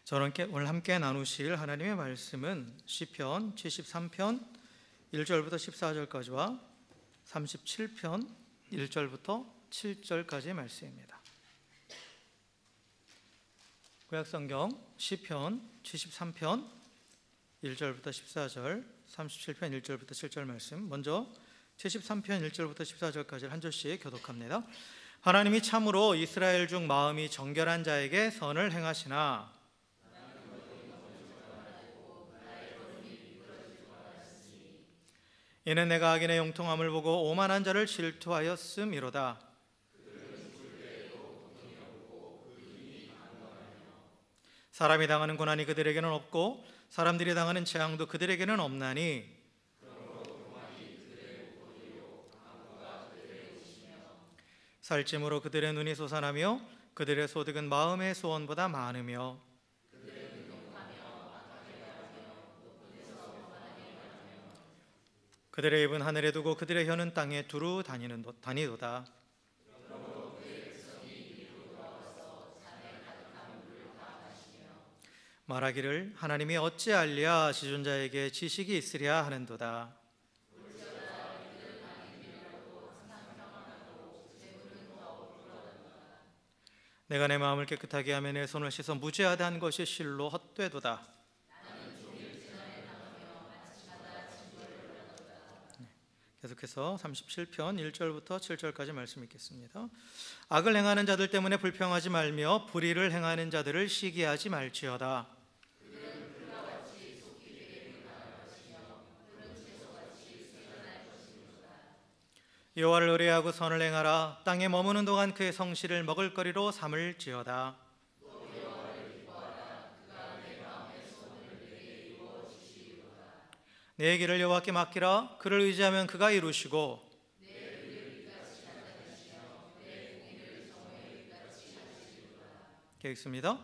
저는 오늘 함께 나누실 하나님의 말씀은 시편 73편 1절부터 14절까지와 37편 1절부터 7절까지의 말씀입니다. 구약성경 시편 73편 1절부터 14절, 37편 1절부터 7절 말씀, 먼저 73편 1절부터 14절까지를 한 절씩 교독합니다. 하나님이 참으로 이스라엘 중 마음이 정결한 자에게 선을 행하시나 이는 내가 악인의 형통함을 보고 오만한 자를 질투하였음이로다. 사람이 당하는 고난이 그들에게는 없고 사람들이 당하는 재앙도 그들에게는 없나니 살찜으로 그들의 눈이 솟아나며 그들의 소득은 마음의 소원보다 많으며 그들의 입은 하늘에 두고 그들의 혀는 땅에 두루 다니도다. 말하기를 하나님이 어찌 알랴 지존자에게 지식이 있으랴 하는도다. 내가 내 마음을 깨끗하게 하며 내 손을 씻어 무죄하다 한 것이 실로 헛되도다. 계속해서 37편 1절부터 7절까지 말씀 읽겠습니다. 악을 행하는 자들 때문에 불평하지 말며 불의를 행하는 자들을 시기하지 말지어다. 여호와를 의뢰하고 선을 행하라. 땅에 머무는 동안 그의 성실을 먹을거리로 삼을지어다. 내 길을 여호와께 맡기라. 그를 의지하면 그가 이루시고 읽습니다.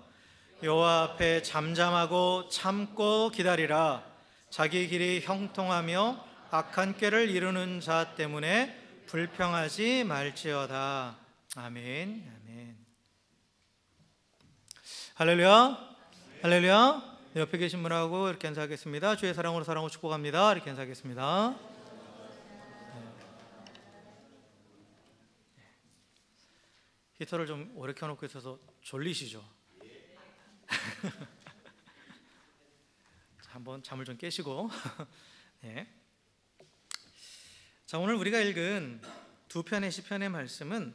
여호와 앞에 잠잠하고 참고 기다리라. 자기 길이 형통하며 악한 꾀를 이루는 자 때문에 불평하지 말지어다. 아멘. 아멘. 할렐루야. 할렐루야. 옆에 계신 분하고 이렇게 인사하겠습니다. 주의 사랑으로 사랑하고 축복합니다. 이렇게 인사하겠습니다. 히터를 좀 오래 켜놓고 있어서 졸리시죠? 한번 잠을 좀 깨시고. 네. 자, 오늘 우리가 읽은 두 편의 시편의 말씀은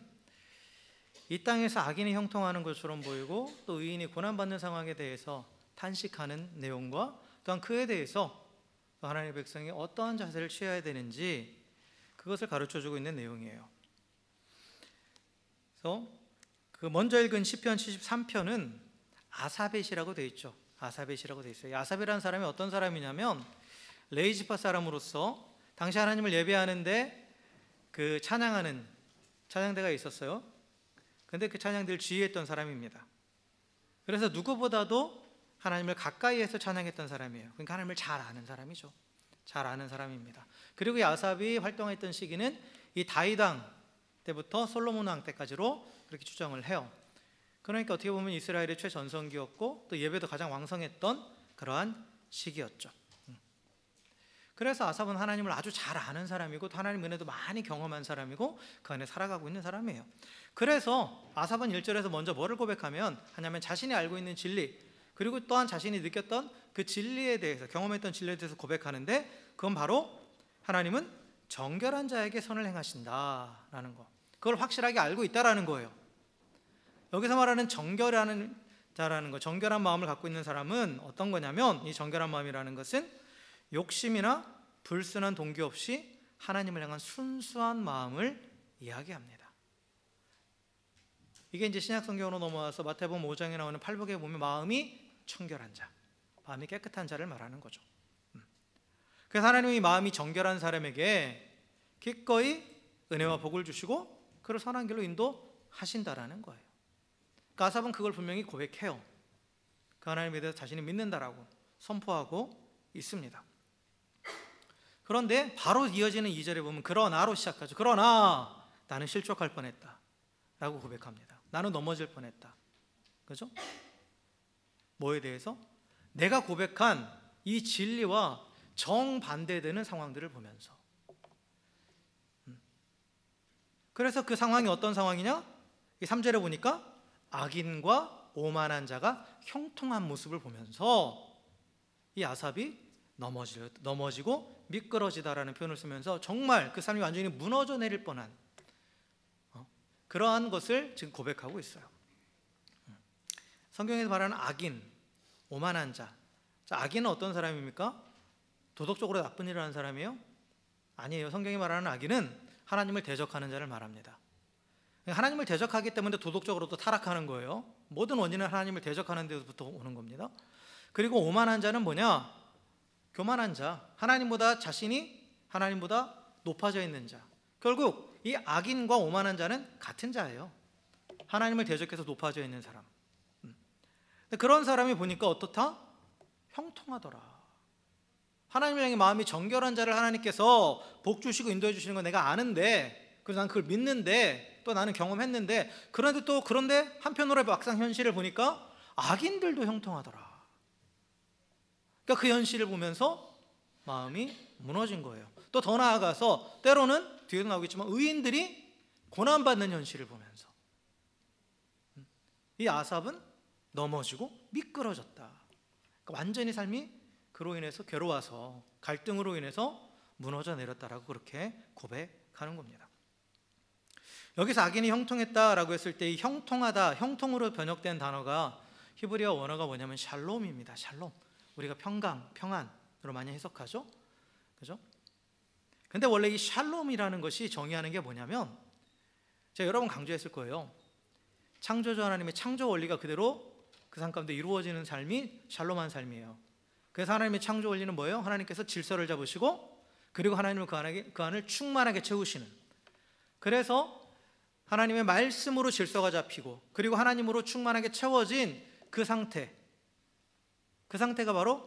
이 땅에서 악인이 형통하는 것처럼 보이고 또 의인이 고난받는 상황에 대해서 탄식하는 내용과 또한 그에 대해서 하나님의 백성이 어떠한 자세를 취해야 되는지 그것을 가르쳐주고 있는 내용이에요. 그래서 그 먼저 읽은 시편 73편은 아사벳이라고 되어 있죠. 아사벳이라고 되어 있어요. 아사벳이라는 사람이 어떤 사람이냐면 레이지파 사람으로서 당시 하나님을 예배하는데 그 찬양하는 찬양대가 있었어요. 근데 그 찬양대를 지휘했던 사람입니다. 그래서 누구보다도 하나님을 가까이에서 찬양했던 사람이에요. 그러니까 하나님을 잘 아는 사람이죠. 잘 아는 사람입니다. 그리고 이 아삽이 활동했던 시기는 이 다윗 왕 때부터 솔로몬 왕 때까지로 그렇게 추정을 해요. 그러니까 어떻게 보면 이스라엘의 최전성기였고 또 예배도 가장 왕성했던 그러한 시기였죠. 그래서 아삽은 하나님을 아주 잘 아는 사람이고 또 하나님 은혜도 많이 경험한 사람이고 그 안에 살아가고 있는 사람이에요. 그래서 아삽은 1절에서 먼저 뭐를 고백하면 하냐면 자신이 알고 있는 진리 그리고 또한 자신이 느꼈던 그 진리에 대해서 경험했던 진리에 대해서 고백하는데 그건 바로 하나님은 정결한 자에게 선을 행하신다라는 거, 그걸 확실하게 알고 있다라는 거예요. 여기서 말하는 정결하는 자라는 거, 정결한 마음을 갖고 있는 사람은 어떤 거냐면 이 정결한 마음이라는 것은 욕심이나 불순한 동기 없이 하나님을 향한 순수한 마음을 이야기합니다. 이게 이제 신약 성경으로 넘어와서 마태복음 5장에 나오는 팔복에 보면 마음이 청결한 자, 마음이 깨끗한 자를 말하는 거죠. 그래서 하나님이 마음이 정결한 사람에게 기꺼이 은혜와 복을 주시고 그를 선한 길로 인도하신다라는 거예요. 그러니까 아삽은 그걸 분명히 고백해요. 그 하나님에 대해서 자신이 믿는다라고 선포하고 있습니다. 그런데 바로 이어지는 2절에 보면 그러나로 시작하죠. 그러나 나는 실족할 뻔했다 라고 고백합니다. 나는 넘어질 뻔했다. 그죠? 뭐에 대해서? 내가 고백한 이 진리와 정반대되는 상황들을 보면서. 그래서 그 상황이 어떤 상황이냐? 이 3절에 보니까 악인과 오만한 자가 형통한 모습을 보면서 이 아삽이 넘어지고 미끄러지다라는 표현을 쓰면서 정말 그 삶이 완전히 무너져 내릴 뻔한 그러한 것을 지금 고백하고 있어요. 성경에서 말하는 악인, 오만한 자. 악인은 어떤 사람입니까? 도덕적으로 나쁜 일을 하는 사람이에요? 아니에요. 성경이 말하는 악인은 하나님을 대적하는 자를 말합니다. 하나님을 대적하기 때문에 도덕적으로도 타락하는 거예요. 모든 원인은 하나님을 대적하는 데서부터 오는 겁니다. 그리고 오만한 자는 뭐냐? 교만한 자, 자신이 하나님보다 높아져 있는 자. 결국 이 악인과 오만한 자는 같은 자예요. 하나님을 대적해서 높아져 있는 사람. 그런 사람이 보니까 어떻다? 형통하더라. 하나님을 향해 마음이 정결한 자를 하나님께서 복 주시고 인도해 주시는 건 내가 아는데, 그래서 난 그걸 믿는데, 또 나는 경험했는데, 그런데 한편으로 막상 현실을 보니까 악인들도 형통하더라. 그러니까 그 현실을 보면서 마음이 무너진 거예요. 또 더 나아가서 때로는 뒤에도 나오겠지만 의인들이 고난받는 현실을 보면서 이 아삽은 넘어지고 미끄러졌다. 그러니까 완전히 삶이 그로 인해서 괴로워서 갈등으로 인해서 무너져 내렸다라고 그렇게 고백하는 겁니다. 여기서 악인이 형통했다라고 했을 때 이 형통하다, 형통으로 번역된 단어가 히브리어 원어가 뭐냐면 샬롬입니다. 샬롬. 우리가 평안으로 많이 해석하죠. 그죠? 근데 원래 이 샬롬이라는 것이 정의하는 게 뭐냐면, 제가 여러 번 강조했을 거예요. 창조주 하나님의 창조 원리가 그대로 그 삶 가운데 이루어지는 삶이 샬롬한 삶이에요. 그래서 하나님의 창조 원리는 뭐예요? 하나님께서 질서를 잡으시고, 그리고 하나님은 그 안을 충만하게 채우시는, 그래서 하나님의 말씀으로 질서가 잡히고, 그리고 하나님으로 충만하게 채워진 그 상태가 바로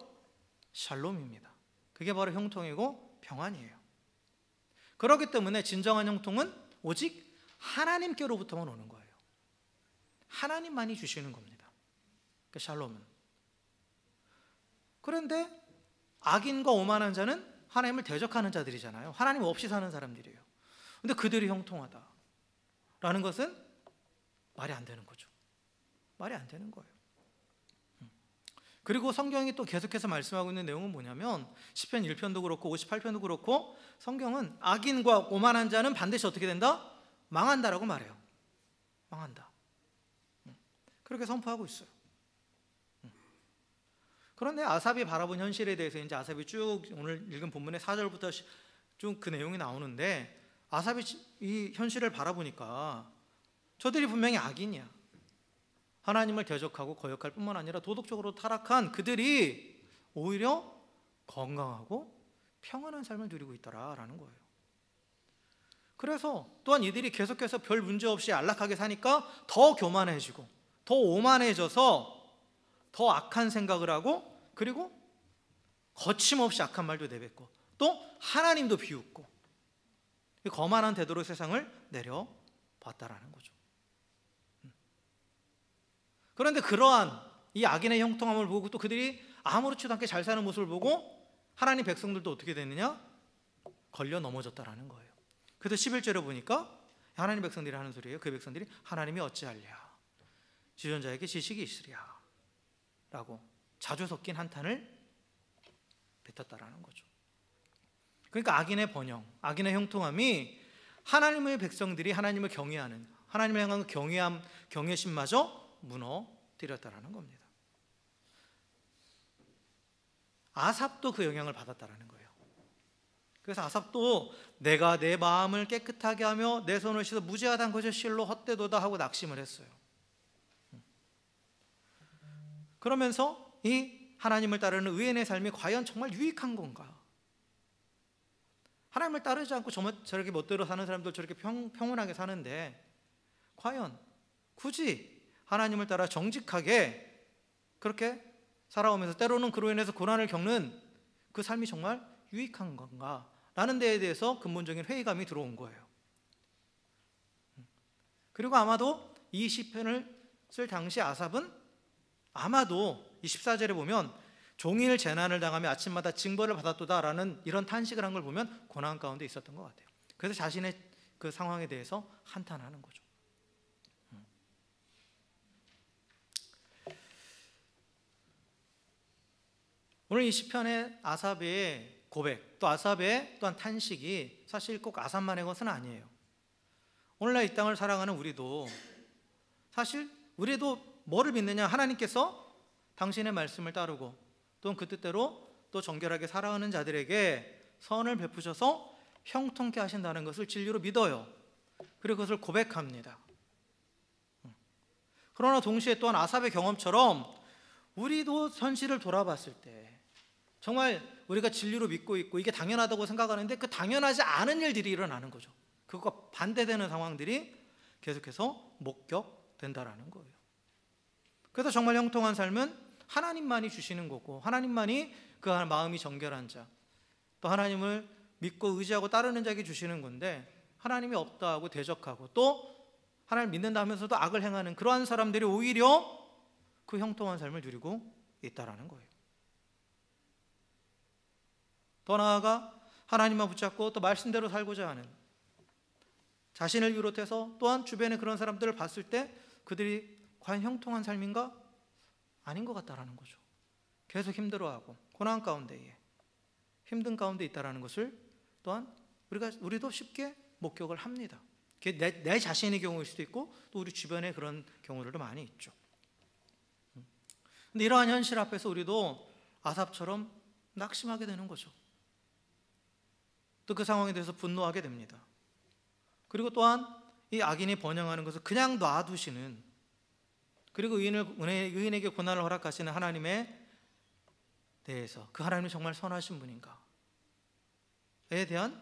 샬롬입니다. 그게 바로 형통이고 평안이에요. 그렇기 때문에 진정한 형통은 오직 하나님께로부터만 오는 거예요. 하나님만이 주시는 겁니다. 그 샬롬은. 그런데 악인과 오만한 자는 하나님을 대적하는 자들이잖아요. 하나님 없이 사는 사람들이에요. 근데 그들이 형통하다라는 것은 말이 안 되는 거죠. 말이 안 되는 거예요. 그리고 성경이 또 계속해서 말씀하고 있는 내용은 뭐냐면, 시편 1편도 그렇고 58편도 그렇고 성경은 악인과 오만한 자는 반드시 어떻게 된다? 망한다라고 말해요. 망한다. 그렇게 선포하고 있어요. 그런데 아삽이 바라본 현실에 대해서 이제 아삽이 쭉 오늘 읽은 본문의 4절부터 쭉 그 내용이 나오는데, 아삽이 이 현실을 바라보니까 저들이 분명히 악인이야. 하나님을 대적하고 거역할 뿐만 아니라 도덕적으로 타락한 그들이 오히려 건강하고 평안한 삶을 누리고 있더라라는 거예요. 그래서 또한 이들이 계속해서 별 문제 없이 안락하게 사니까 더 교만해지고 더 오만해져서 더 악한 생각을 하고, 그리고 거침없이 악한 말도 내뱉고 또 하나님도 비웃고 거만한 태도로 세상을 내려봤다라는 거죠. 그런데 그러한 이 악인의 형통함을 보고 또 그들이 아무렇지도 않게 잘 사는 모습을 보고 하나님 백성들도 어떻게 됐느냐? 걸려 넘어졌다라는 거예요. 그래서 11절에 보니까 하나님 백성들이 하는 소리예요. 그 백성들이 하나님이 어찌하랴, 지존자에게 지식이 있으랴 라고 자주 섞인 한탄을 뱉었다라는 거죠. 그러니까 악인의 번영, 악인의 형통함이 하나님의 백성들이 하나님을 경외하는, 하나님을 향한 경외심마저 무너뜨렸다라는 겁니다. 아삽도 그 영향을 받았다라는 거예요. 그래서 아삽도 내가 내 마음을 깨끗하게 하며 내 손을 씻어 무죄하다는 것이 실로 헛되도다 하고 낙심을 했어요. 그러면서 이 하나님을 따르는 의인의 삶이 과연 정말 유익한 건가? 하나님을 따르지 않고 저렇게 멋대로 사는 사람들 저렇게 평온하게 사는데 과연 굳이 하나님을 따라 정직하게 그렇게 살아오면서 때로는 그로 인해서 고난을 겪는 그 삶이 정말 유익한 건가? 라는 데에 대해서 근본적인 회의감이 들어온 거예요. 그리고 아마도 이 시편을 쓸 당시 아삽은 아마도 24절에 보면 종일 재난을 당하며 아침마다 징벌을 받았도다라는 이런 탄식을 한 걸 보면 고난 가운데 있었던 것 같아요. 그래서 자신의 그 상황에 대해서 한탄하는 거죠. 오늘 이 시편의 아삽의 고백, 또 아삽의 또한 탄식이 사실 꼭 아삽만의 것은 아니에요. 오늘날 이 땅을 살아가는 우리도 사실 우리도 뭐를 믿느냐? 하나님께서 당신의 말씀을 따르고 또는 그 뜻대로 또 정결하게 살아가는 자들에게 선을 베푸셔서 형통케 하신다는 것을 진리로 믿어요. 그리고 그것을 고백합니다. 그러나 동시에 또한 아삽의 경험처럼 우리도 현실을 돌아봤을 때 정말 우리가 진리로 믿고 있고 이게 당연하다고 생각하는데 그 당연하지 않은 일들이 일어나는 거죠. 그것과 반대되는 상황들이 계속해서 목격된다라는 거예요. 그래서 정말 형통한 삶은 하나님만이 주시는 거고 하나님만이 그 마음이 정결한 자, 또 하나님을 믿고 의지하고 따르는 자에게 주시는 건데 하나님이 없다 하고 대적하고 또 하나님 믿는다 하면서도 악을 행하는 그러한 사람들이 오히려 그 형통한 삶을 누리고 있다라는 거예요. 더 나아가 하나님만 붙잡고 또 말씀대로 살고자 하는 자신을 비롯해서 또한 주변의 그런 사람들을 봤을 때 그들이 과연 형통한 삶인가? 아닌 것 같다라는 거죠. 계속 힘들어하고 고난 가운데에 힘든 가운데 있다라는 것을 또한 우리도 쉽게 목격을 합니다. 내 자신의 경우일 수도 있고 또 우리 주변에 그런 경우들도 많이 있죠. 근데 이러한 현실 앞에서 우리도 아삽처럼 낙심하게 되는 거죠. 또 그 상황에 대해서 분노하게 됩니다. 그리고 또한 이 악인이 번영하는 것을 그냥 놔두시는, 그리고 의인에게 고난을 허락하시는 하나님에 대해서 그 하나님이 정말 선하신 분인가에 대한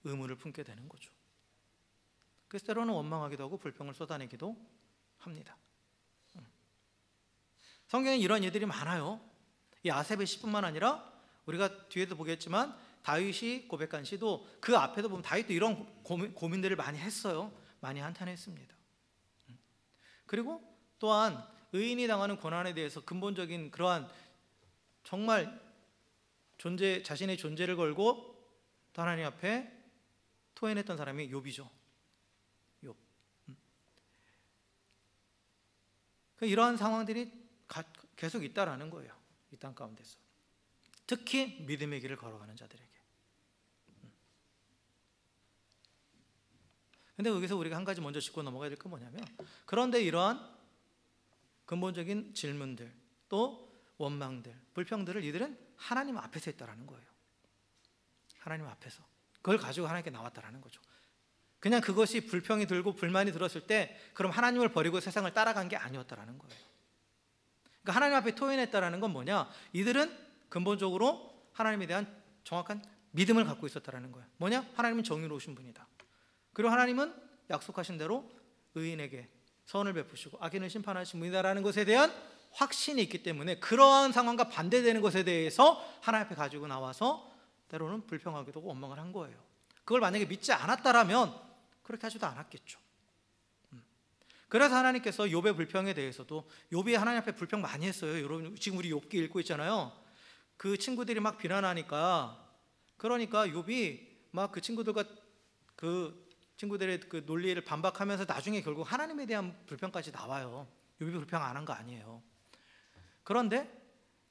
의문을 품게 되는 거죠. 그래서 때로는 원망하기도 하고 불평을 쏟아내기도 합니다. 성경에 이런 예들이 많아요. 이 아삽의 시뿐만 아니라 우리가 뒤에도 보겠지만 다윗이 고백한 시도 그 앞에도 보면 다윗도 이런 고민들을 많이 했어요. 많이 한탄했습니다. 그리고 또한 의인이 당하는 고난에 대해서 근본적인 그러한 정말 자신의 존재를 걸고 또 하나님 앞에 토해냈던 사람이 욥이죠. 욥. 이러한 상황들이 계속 있다라는 거예요. 이 땅 가운데서. 특히 믿음의 길을 걸어가는 자들에게. 근데 여기서 우리가 한 가지 먼저 짚고 넘어가야 될 건 뭐냐면, 그런데 이러한 근본적인 질문들, 또 원망들, 불평들을 이들은 하나님 앞에서 했다라는 거예요. 하나님 앞에서. 그걸 가지고 하나님께 나왔다라는 거죠. 그냥 그것이 불평이 들고 불만이 들었을 때 그럼 하나님을 버리고 세상을 따라간 게 아니었다라는 거예요. 그러니까 하나님 앞에 토해냈다라는 건 뭐냐? 이들은 근본적으로 하나님에 대한 정확한 믿음을 갖고 있었다라는 거예요. 뭐냐? 하나님은 정의로우신 분이다. 그리고 하나님은 약속하신 대로 의인에게 선을 베푸시고 악인을 심판하신 분이다라는 것에 대한 확신이 있기 때문에 그러한 상황과 반대되는 것에 대해서 하나님 앞에 가지고 나와서 때로는 불평하기도 하고 원망을 한 거예요. 그걸 만약에 믿지 않았다라면 그렇게 하지도 않았겠죠. 그래서 하나님께서 욥의 불평에 대해서도, 욥이 하나님 앞에 불평 많이 했어요. 여러분 지금 우리 욥기 읽고 있잖아요. 그 친구들이 막 비난하니까, 그러니까 욥이 막 그 친구들과 그 친구들의 그 논리를 반박하면서 나중에 결국 하나님에 대한 불평까지 나와요. 욥이 불평 안 한 거 아니에요. 그런데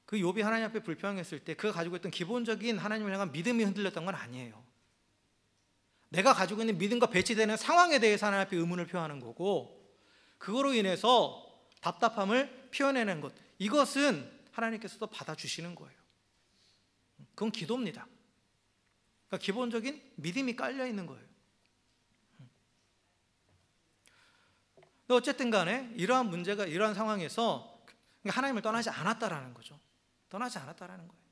그 욥이 하나님 앞에 불평했을 때 그가 가지고 있던 기본적인 하나님을 향한 믿음이 흔들렸던 건 아니에요. 내가 가지고 있는 믿음과 배치되는 상황에 대해서 하나님 앞에 의문을 표하는 거고, 그거로 인해서 답답함을 표현해낸 것, 이것은 하나님께서도 받아주시는 거예요. 그건 기도입니다. 그러니까 기본적인 믿음이 깔려 있는 거예요. 근데 어쨌든 간에 이러한 문제가, 이러한 상황에서 하나님을 떠나지 않았다라는 거죠. 떠나지 않았다라는 거예요.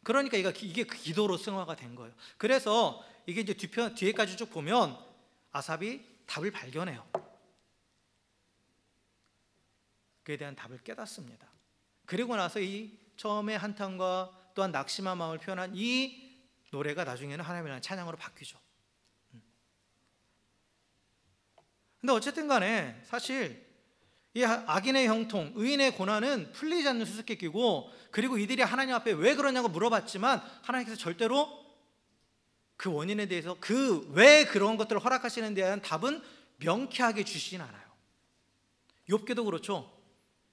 그러니까 이게 기도로 승화가 된 거예요. 그래서 이게 이제 뒤에까지 쭉 보면 아삽이 답을 발견해요. 그에 대한 답을 깨닫습니다. 그리고 나서 이 처음에 한탄과 또한 낙심한 마음을 표현한 이 노래가 나중에는 하나님을 향한 찬양으로 바뀌죠. 근데 어쨌든 간에 사실 이 악인의 형통, 의인의 고난은 풀리지 않는 수수께끼고, 그리고 이들이 하나님 앞에 왜 그러냐고 물어봤지만 하나님께서 절대로 그 원인에 대해서, 그 왜 그런 것들을 허락하시는 데 대한 답은 명쾌하게 주시진 않아요. 욥기도 그렇죠.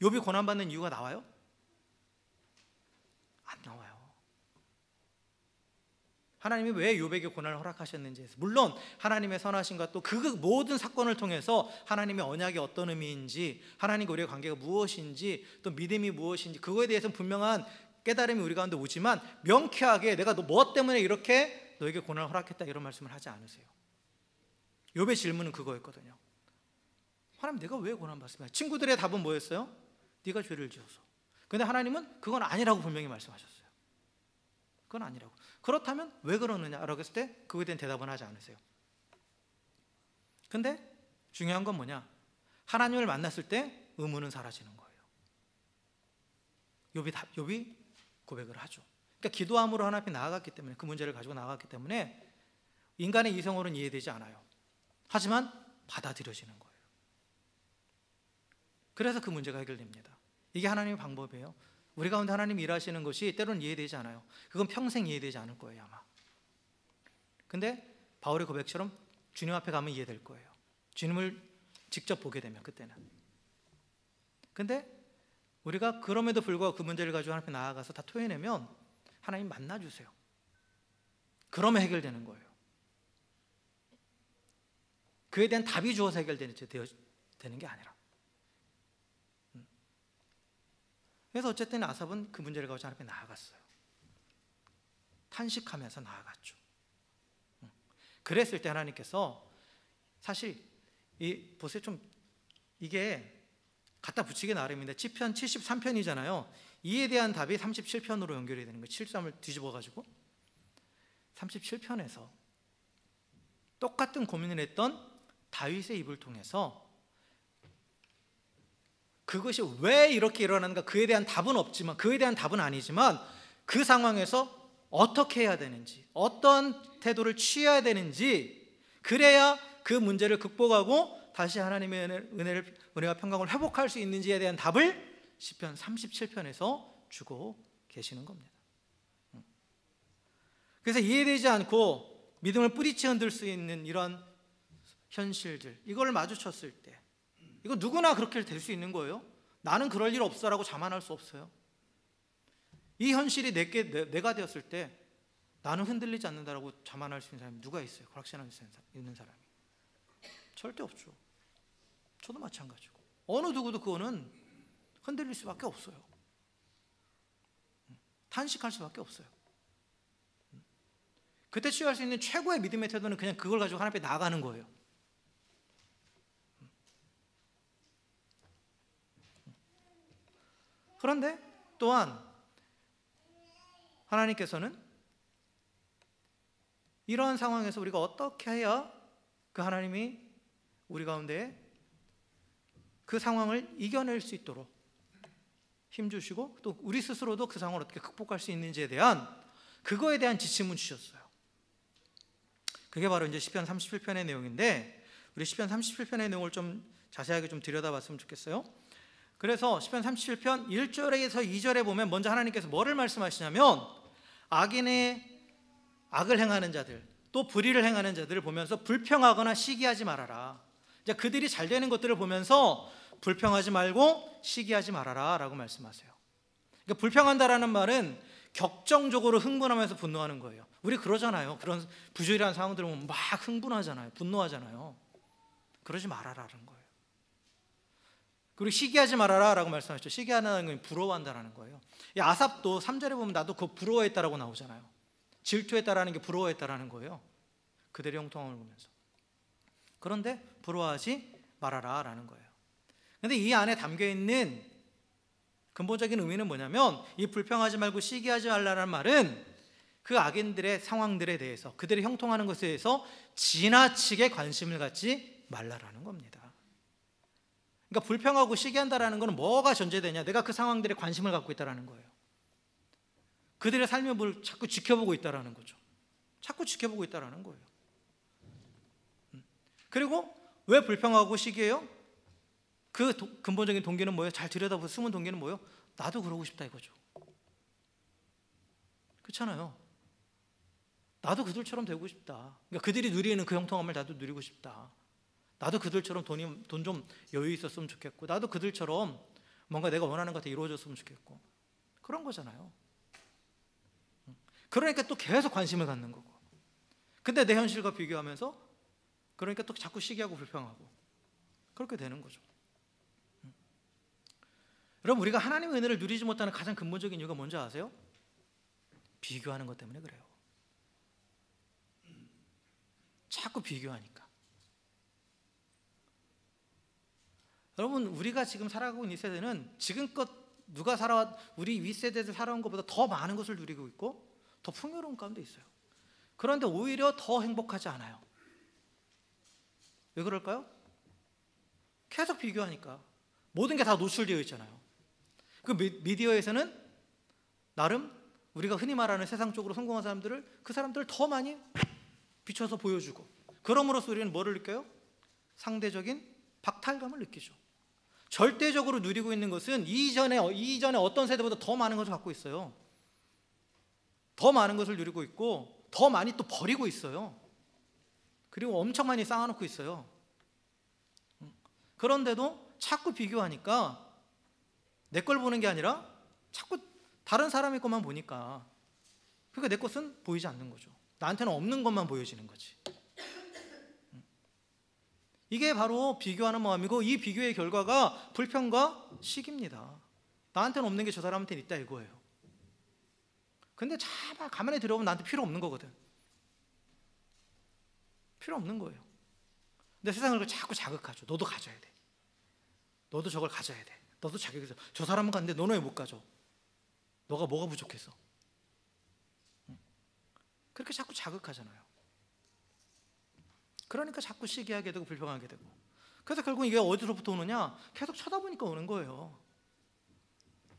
욥이 고난받는 이유가 나와요? 안 나와요. 하나님이 왜 욥에게 고난을 허락하셨는지, 물론 하나님의 선하심과 또 그 모든 사건을 통해서 하나님의 언약이 어떤 의미인지, 하나님과 우리의 관계가 무엇인지, 또 믿음이 무엇인지, 그거에 대해서는 분명한 깨달음이 우리 가운데 오지만 명쾌하게 내가 너 뭐 때문에 이렇게 너에게 고난을 허락했다 이런 말씀을 하지 않으세요. 욥의 질문은 그거였거든요. 하나님, 내가 왜 고난받습니까? 친구들의 답은 뭐였어요? 네가 죄를 지어서. 근데 하나님은 그건 아니라고 분명히 말씀하셨어요. 그건 아니라고. 그렇다면 왜 그러느냐라고 했을 때 그거에 대한 대답은 하지 않으세요. 근데 중요한 건 뭐냐? 하나님을 만났을 때 의문은 사라지는 거예요. 욥이 고백을 하죠. 그러니까 기도함으로 하나님 앞에 나아갔기 때문에, 그 문제를 가지고 나아갔기 때문에 인간의 이성으로는 이해되지 않아요. 하지만 받아들여지는 거예요. 그래서 그 문제가 해결됩니다. 이게 하나님의 방법이에요. 우리 가운데 하나님이 일하시는 것이 때로는 이해되지 않아요. 그건 평생 이해되지 않을 거예요, 아마. 근데 바울의 고백처럼 주님 앞에 가면 이해될 거예요. 주님을 직접 보게 되면, 그때는. 근데 우리가 그럼에도 불구하고 그 문제를 가지고 하나님 앞에 나아가서 다 토해내면 하나님 만나주세요. 그러면 해결되는 거예요. 그에 대한 답이 주어서 해결되는 게 아니라. 그래서 어쨌든 아삽은 그 문제를 가지고 하나님 앞에 나아갔어요. 탄식하면서 나아갔죠. 그랬을 때 하나님께서, 사실 보세요, 좀 이게 갖다 붙이기 나름인데 시편 73편이잖아요. 이에 대한 답이 37편으로 연결이 되는 거예요. 73을 뒤집어가지고 37편에서 똑같은 고민을 했던 다윗의 입을 통해서 그것이 왜 이렇게 일어나는가, 그에 대한 답은 없지만, 그에 대한 답은 아니지만 그 상황에서 어떻게 해야 되는지, 어떤 태도를 취해야 되는지, 그래야 그 문제를 극복하고 다시 하나님의 은혜와 평강을 회복할 수 있는지에 대한 답을 시편 37편에서 주고 계시는 겁니다. 그래서 이해되지 않고 믿음을 뿌리째 흔들 수 있는 이런 현실들, 이걸 마주쳤을 때, 이거 누구나 그렇게 될 수 있는 거예요. 나는 그럴 일 없어라고 자만할 수 없어요. 이 현실이 내가 되었을 때 나는 흔들리지 않는다라고 자만할 수 있는 사람이 누가 있어요? 확신할 수 있는 사람이 절대 없죠. 저도 마찬가지고 어느 누구도 그거는 흔들릴 수밖에 없어요. 탄식할 수밖에 없어요. 그때 취할 수 있는 최고의 믿음의 태도는 그냥 그걸 가지고 하나님 앞에 나아가는 거예요. 그런데 또한 하나님께서는 이러한 상황에서 우리가 어떻게 해야 그 하나님이 우리 가운데 그 상황을 이겨낼 수 있도록 힘주시고, 또 우리 스스로도 그 상황을 어떻게 극복할 수 있는지에 대한, 그거에 대한 지침을 주셨어요. 그게 바로 이제 시편 37편의 내용인데, 우리 시편 37편의 내용을 좀 자세하게 좀 들여다봤으면 좋겠어요. 그래서 시편 37편 1절에서 2절에 보면 먼저 하나님께서 뭐를 말씀하시냐면, 악인의 악을 행하는 자들, 또 불의를 행하는 자들을 보면서 불평하거나 시기하지 말아라. 이제 그들이 잘 되는 것들을 보면서 불평하지 말고 시기하지 말아라 라고 말씀하세요. 그러니까 불평한다라는 말은 격정적으로 흥분하면서 분노하는 거예요. 우리 그러잖아요. 그런 부조리한 상황들을 보면 막 흥분하잖아요. 분노하잖아요. 그러지 말아라는 거예요. 그리고 시기하지 말아라 라고 말씀하셨죠. 시기하는 건 부러워한다는 거예요. 이 아삽도 3절에 보면 나도 그거 부러워했다라고 나오잖아요. 질투했다라는 게 부러워했다라는 거예요. 그들의 형통함을 보면서. 그런데 부러워하지 말아라 라는 거예요. 그런데 이 안에 담겨있는 근본적인 의미는 뭐냐면, 이 불평하지 말고 시기하지 말라는 말은 그 악인들의 상황들에 대해서, 그들의 형통하는 것에 대해서 지나치게 관심을 갖지 말라라는 겁니다. 그러니까 불평하고 시기한다라는 것은 뭐가 전제되냐? 내가 그 상황들에 관심을 갖고 있다라는 거예요. 그들의 삶을 뭘 자꾸 지켜보고 있다라는 거죠. 자꾸 지켜보고 있다라는 거예요. 그리고 왜 불평하고 시기해요? 근본적인 동기는 뭐예요? 잘 들여다보고 숨은 동기는 뭐예요? 나도 그러고 싶다 이거죠. 그렇잖아요. 나도 그들처럼 되고 싶다. 그러니까 그들이 누리는 그 형통함을 나도 누리고 싶다. 나도 그들처럼 돈 좀 여유 있었으면 좋겠고, 나도 그들처럼 뭔가 내가 원하는 것 같아 이루어졌으면 좋겠고, 그런 거잖아요. 그러니까 또 계속 관심을 갖는 거고, 근데 내 현실과 비교하면서 그러니까 또 자꾸 시기하고 불평하고 그렇게 되는 거죠. 여러분, 우리가 하나님의 은혜를 누리지 못하는 가장 근본적인 이유가 뭔지 아세요? 비교하는 것 때문에 그래요. 자꾸 비교하니까. 여러분, 우리가 지금 살아가고 있는 이 세대는 지금껏 누가 우리 윗세대들 살아온 것보다 더 많은 것을 누리고 있고 더 풍요로운 가운데 있어요. 그런데 오히려 더 행복하지 않아요. 왜 그럴까요? 계속 비교하니까. 모든 게 다 노출되어 있잖아요. 그 미디어에서는 나름 우리가 흔히 말하는 세상적으로 성공한 사람들을, 그 사람들을 더 많이 비춰서 보여주고, 그럼으로써 우리는 뭐를 느껴요? 상대적인 박탈감을 느끼죠. 절대적으로 누리고 있는 것은 이전에 어떤 세대보다 더 많은 것을 갖고 있어요. 더 많은 것을 누리고 있고 더 많이 또 버리고 있어요. 그리고 엄청 많이 쌓아놓고 있어요. 그런데도 자꾸 비교하니까 내 걸 보는 게 아니라 자꾸 다른 사람의 것만 보니까, 그러니까 내 것은 보이지 않는 거죠. 나한테는 없는 것만 보여지는 거지. 이게 바로 비교하는 마음이고, 이 비교의 결과가 불평과 시기입니다. 나한테는 없는 게 저 사람한테는 있다 이거예요. 근데 참 가만히 들어보면 나한테 필요 없는 거거든. 필요 없는 거예요. 근데 세상을 자꾸 자극하죠. 너도 가져야 돼. 너도 저걸 가져야 돼. 너도 자격있어. 저 사람은 갔는데 너는 왜 못 가져? 너가 뭐가 부족했어? 그렇게 자꾸 자극하잖아요. 그러니까 자꾸 시기하게 되고 불평하게 되고, 그래서 결국 이게 어디서부터 오느냐? 계속 쳐다보니까 오는 거예요.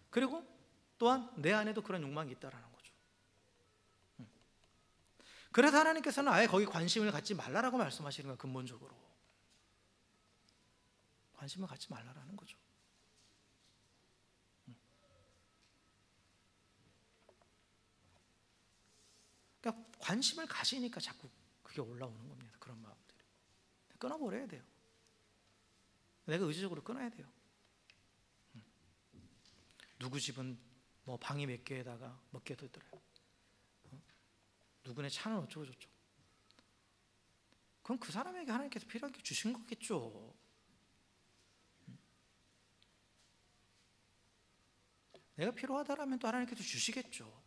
그리고 또한 내 안에도 그런 욕망이 있다라는 거죠. 그래서 하나님께서는 아예 거기 관심을 갖지 말라라고 말씀하시는 거예요. 근본적으로 관심을 갖지 말라라는 거죠. 그러니까 관심을 가시니까 자꾸 그게 올라오는 겁니다. 그런 마음들이. 끊어버려야 돼요. 내가 의지적으로 끊어야 돼요. 누구 집은 뭐 방이 몇 개에다가 몇 개 더더라고요. 누구네 차는 어쩌고 저쩌고. 그럼 그 사람에게 하나님께서 필요하게 주신 거겠죠. 내가 필요하다라면 또 하나님께서 주시겠죠.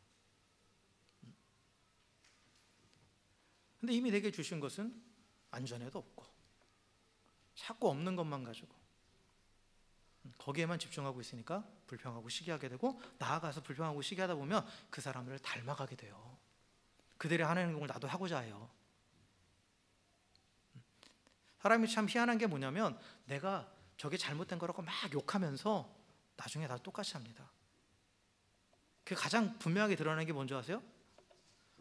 근데 이미 내게 주신 것은 안전에도 없고 자꾸 없는 것만 가지고 거기에만 집중하고 있으니까 불평하고 시기하게 되고, 나아가서 불평하고 시기하다 보면 그 사람을 닮아가게 돼요. 그들이 하는 행동을 나도 하고자 해요. 사람이 참 희한한 게 뭐냐면, 내가 저게 잘못된 거라고 막 욕하면서 나중에 다 똑같이 합니다. 그 가장 분명하게 드러나는 게 뭔지 아세요?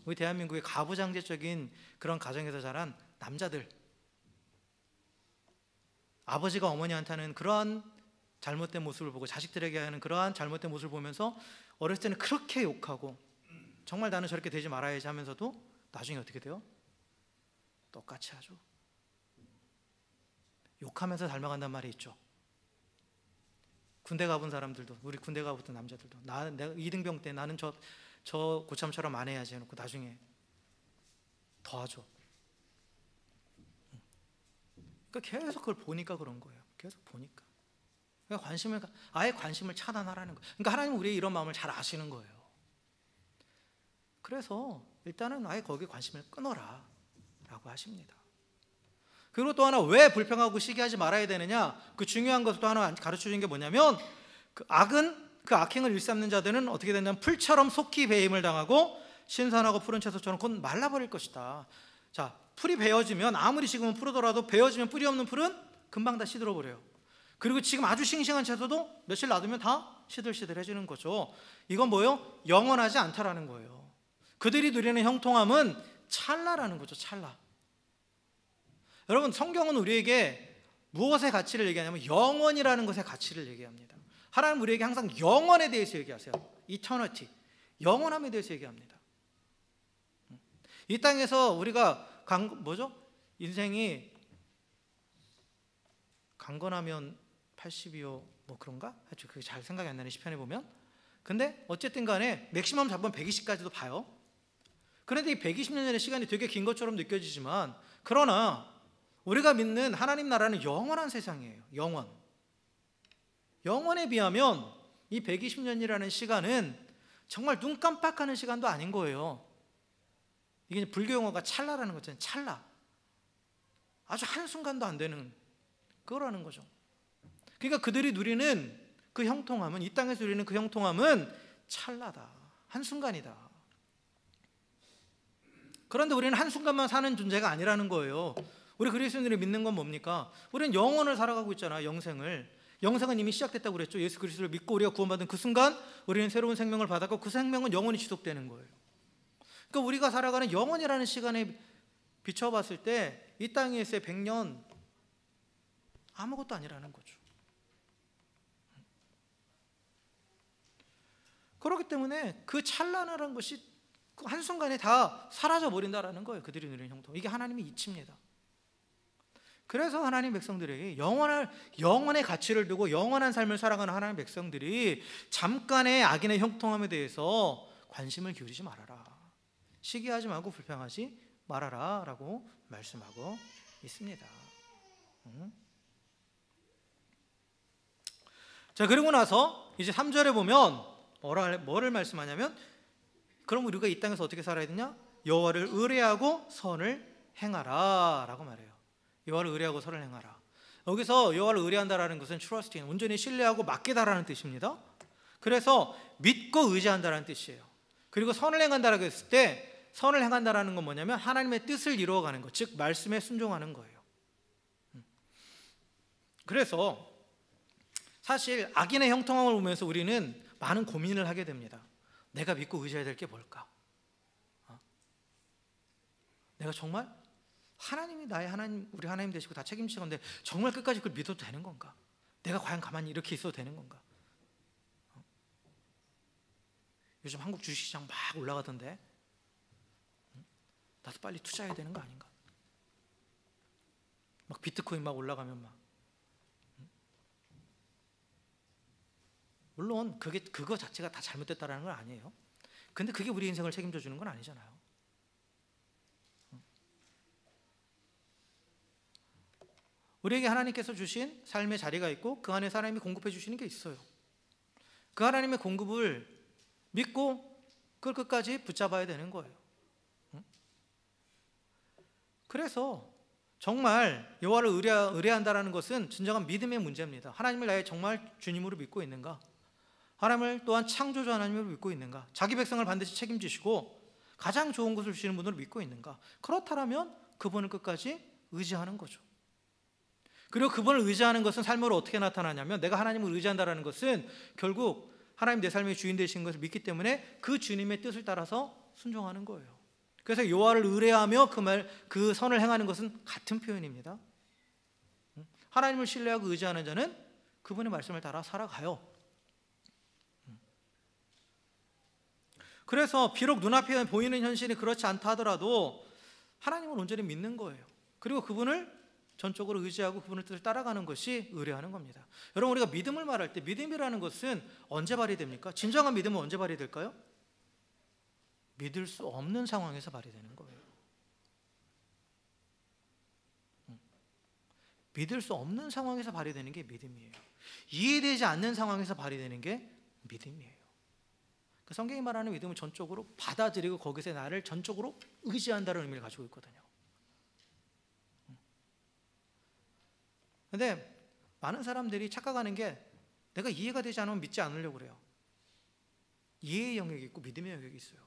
우리 대한민국의 가부장제적인 그런 가정에서 자란 남자들, 아버지가 어머니한테 하는 그러한 잘못된 모습을 보고 자식들에게 하는 그러한 잘못된 모습을 보면서 어렸을 때는 그렇게 욕하고 정말 나는 저렇게 되지 말아야지 하면서도 나중에 어떻게 돼요? 똑같이 하죠. 욕하면서 닮아간단 말이 있죠. 군대 가본 사람들도, 우리 군대 가봤던 남자들도, 내가 이등병 때 나는 저 고참처럼 안 해야지 해놓고 나중에 더 하죠. 그러니까 계속 그걸 보니까 그런 거예요. 계속 보니까. 그러니까 아예 관심을 차단하라는 거예요. 그러니까 하나님은 우리의 이런 마음을 잘 아시는 거예요. 그래서 일단은 아예 거기에 관심을 끊어라 라고 하십니다. 그리고 또 하나, 왜 불평하고 시기하지 말아야 되느냐, 그 중요한 것을 또 하나 가르쳐 주는 게 뭐냐면, 그 악행을 일삼는 자들은 어떻게 되냐면 풀처럼 속히 배임을 당하고 신선하고 푸른 채소처럼 곧 말라버릴 것이다. 자, 풀이 베어지면 아무리 지금은 푸르더라도 베어지면 뿌리 없는 풀은 금방 다 시들어버려요. 그리고 지금 아주 싱싱한 채소도 며칠 놔두면 다 시들시들해지는 거죠. 이건 뭐예요? 영원하지 않다라는 거예요. 그들이 누리는 형통함은 찰나라는 거죠. 찰나. 여러분, 성경은 우리에게 무엇의 가치를 얘기하냐면 영원이라는 것의 가치를 얘기합니다. 하나님 우리에게 항상 영원에 대해서 얘기하세요. eternity, 영원함에 대해서 얘기합니다. 이 땅에서 우리가 인생이 강건하면 80이요 뭐 그런가? 그게 잘 생각이 안 나네, 시편에 보면. 근데 어쨌든 간에 맥시멈 잡으면 120까지도 봐요. 그런데 이 120년 전의 시간이 되게 긴 것처럼 느껴지지만, 그러나 우리가 믿는 하나님 나라는 영원한 세상이에요. 영원에 비하면 이 120년이라는 시간은 정말 눈 깜빡하는 시간도 아닌 거예요. 이게 불교 용어가 찰나라는 거잖아요. 찰나. 아주 한순간도 안 되는 그거라는 거죠. 그러니까 그들이 누리는 그 형통함은, 이 땅에서 누리는 그 형통함은 찰나다, 한순간이다. 그런데 우리는 한순간만 사는 존재가 아니라는 거예요. 우리 그리스도인들이 믿는 건 뭡니까? 우리는 영원을 살아가고 있잖아요. 영생은 이미 시작됐다고 그랬죠. 예수 그리스도를 믿고 우리가 구원받은 그 순간 우리는 새로운 생명을 받았고, 그 생명은 영원히 지속되는 거예요. 그러니까 우리가 살아가는 영원이라는 시간에 비춰봤을 때 이 땅에서의 100년 아무것도 아니라는 거죠. 그렇기 때문에 그 찬란한 것이 그 한순간에 다 사라져 버린다라는 거예요. 그들이 누리는 형통. 이게 하나님의 이치입니다. 그래서 하나님 백성들에게 영원의 가치를 두고 영원한 삶을 살아가는 하나님 백성들이 잠깐의 악인의 형통함에 대해서 관심을 기울이지 말아라, 시기하지 말고 불평하지 말아라 라고 말씀하고 있습니다. 자, 그리고 나서 이제 3절에 보면 뭐를 말씀하냐면, 그럼 우리가 이 땅에서 어떻게 살아야 되냐? 여호와를 의뢰하고 선을 행하라 라고 말해요. 여호와를 의뢰하고 선을 행하라. 여기서 여호와를 의뢰한다라는 것은 trusting, 온전히 신뢰하고 맡기다라는 뜻입니다. 그래서 믿고 의지한다라는 뜻이에요. 그리고 선을 행한다라고 했을 때, 선을 행한다라는 건 뭐냐면 하나님의 뜻을 이루어가는 것, 즉 말씀에 순종하는 거예요. 그래서 사실 악인의 형통함을 보면서 우리는 많은 고민을 하게 됩니다. 내가 믿고 의지해야 될 게 뭘까? 내가 정말 하나님이 나의 하나님, 우리 하나님 되시고 다 책임지시는데 정말 끝까지 그걸 믿어도 되는 건가? 내가 과연 가만히 이렇게 있어도 되는 건가? 요즘 한국 주식시장 막 올라가던데 나도 빨리 투자해야 되는 거 아닌가? 막 비트코인 막 올라가면 막, 물론 그거 자체가 다 잘못됐다라는 건 아니에요. 근데 그게 우리 인생을 책임져 주는 건 아니잖아요. 우리에게 하나님께서 주신 삶의 자리가 있고 그 안에 하나님이 공급해 주시는 게 있어요. 그 하나님의 공급을 믿고 그걸 끝까지 붙잡아야 되는 거예요. 그래서 정말 여호와를 의뢰한다라는 것은 진정한 믿음의 문제입니다. 하나님을 나의 정말 주님으로 믿고 있는가? 하나님을 또한 창조주 하나님으로 믿고 있는가? 자기 백성을 반드시 책임지시고 가장 좋은 것을 주시는 분으로 믿고 있는가? 그렇다면 그분을 끝까지 의지하는 거죠. 그리고 그분을 의지하는 것은 삶으로 어떻게 나타나냐면, 내가 하나님을 의지한다는 것은 결국 하나님 내 삶의 주인 되신 것을 믿기 때문에 그 주님의 뜻을 따라서 순종하는 거예요. 그래서 여호와를 의뢰하며 그 선을 행하는 것은 같은 표현입니다. 하나님을 신뢰하고 의지하는 자는 그분의 말씀을 따라 살아가요. 그래서 비록 눈앞에 보이는 현실이 그렇지 않다 하더라도 하나님을 온전히 믿는 거예요. 그리고 그분을 전적으로 의지하고 그분의 뜻을 따라가는 것이 의뢰하는 겁니다. 여러분, 우리가 믿음을 말할 때 믿음이라는 것은 언제 발휘됩니까? 진정한 믿음은 언제 발휘될까요? 믿을 수 없는 상황에서 발휘되는 거예요. 믿을 수 없는 상황에서 발휘되는 게 믿음이에요. 이해되지 않는 상황에서 발휘되는 게 믿음이에요. 그 성경이 말하는 믿음은 전적으로 받아들이고 거기서 나를 전적으로 의지한다는 의미를 가지고 있거든요. 그런데 많은 사람들이 착각하는 게, 내가 이해가 되지 않으면 믿지 않으려고 그래요. 이해의 영역이 있고 믿음의 영역이 있어요.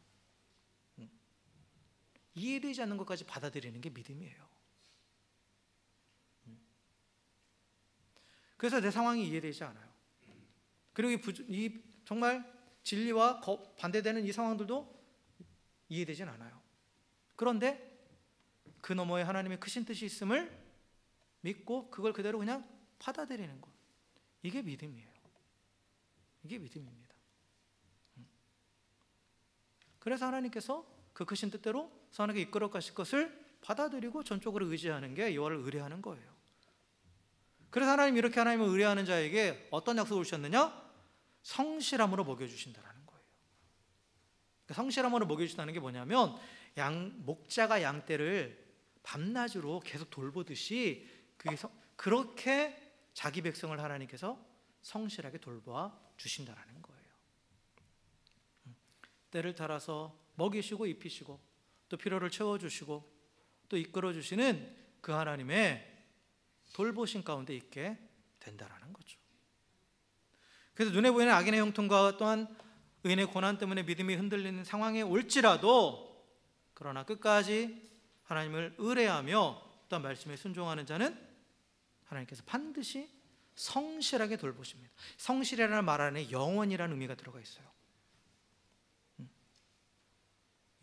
이해되지 않는 것까지 받아들이는 게 믿음이에요. 그래서 내 상황이 이해되지 않아요. 그리고 이 정말 진리와 반대되는 이 상황들도 이해되진 않아요. 그런데 그 너머에 하나님의 크신 뜻이 있음을 믿고 그걸 그대로 그냥 받아들이는 것. 이게 믿음이에요. 이게 믿음입니다. 그래서 하나님께서 그 크신 뜻대로 선하게 이끌어 가실 것을 받아들이고 전적으로 의지하는 게 여호와를 의뢰하는 거예요. 그래서 하나님 이렇게 하나님을 의뢰하는 자에게 어떤 약속을 주셨느냐? 성실함으로 먹여주신다라는 거예요. 그러니까 성실함으로 먹여주신다는 게 뭐냐면 목자가 양떼를 밤낮으로 계속 돌보듯이 그렇게 자기 백성을 하나님께서 성실하게 돌보아 주신다라는 거예요. 때를 따라서 먹이시고 입히시고 또 필요를 채워주시고 또 이끌어주시는 그 하나님의 돌보신 가운데 있게 된다라는 거죠. 그래서 눈에 보이는 악인의 형통과 또한 의인의 고난 때문에 믿음이 흔들리는 상황에 올지라도 그러나 끝까지 하나님을 의뢰하며 또한 말씀에 순종하는 자는 하나님께서 반드시 성실하게 돌보십니다. 성실이라는 말 안에 영원이라는 의미가 들어가 있어요.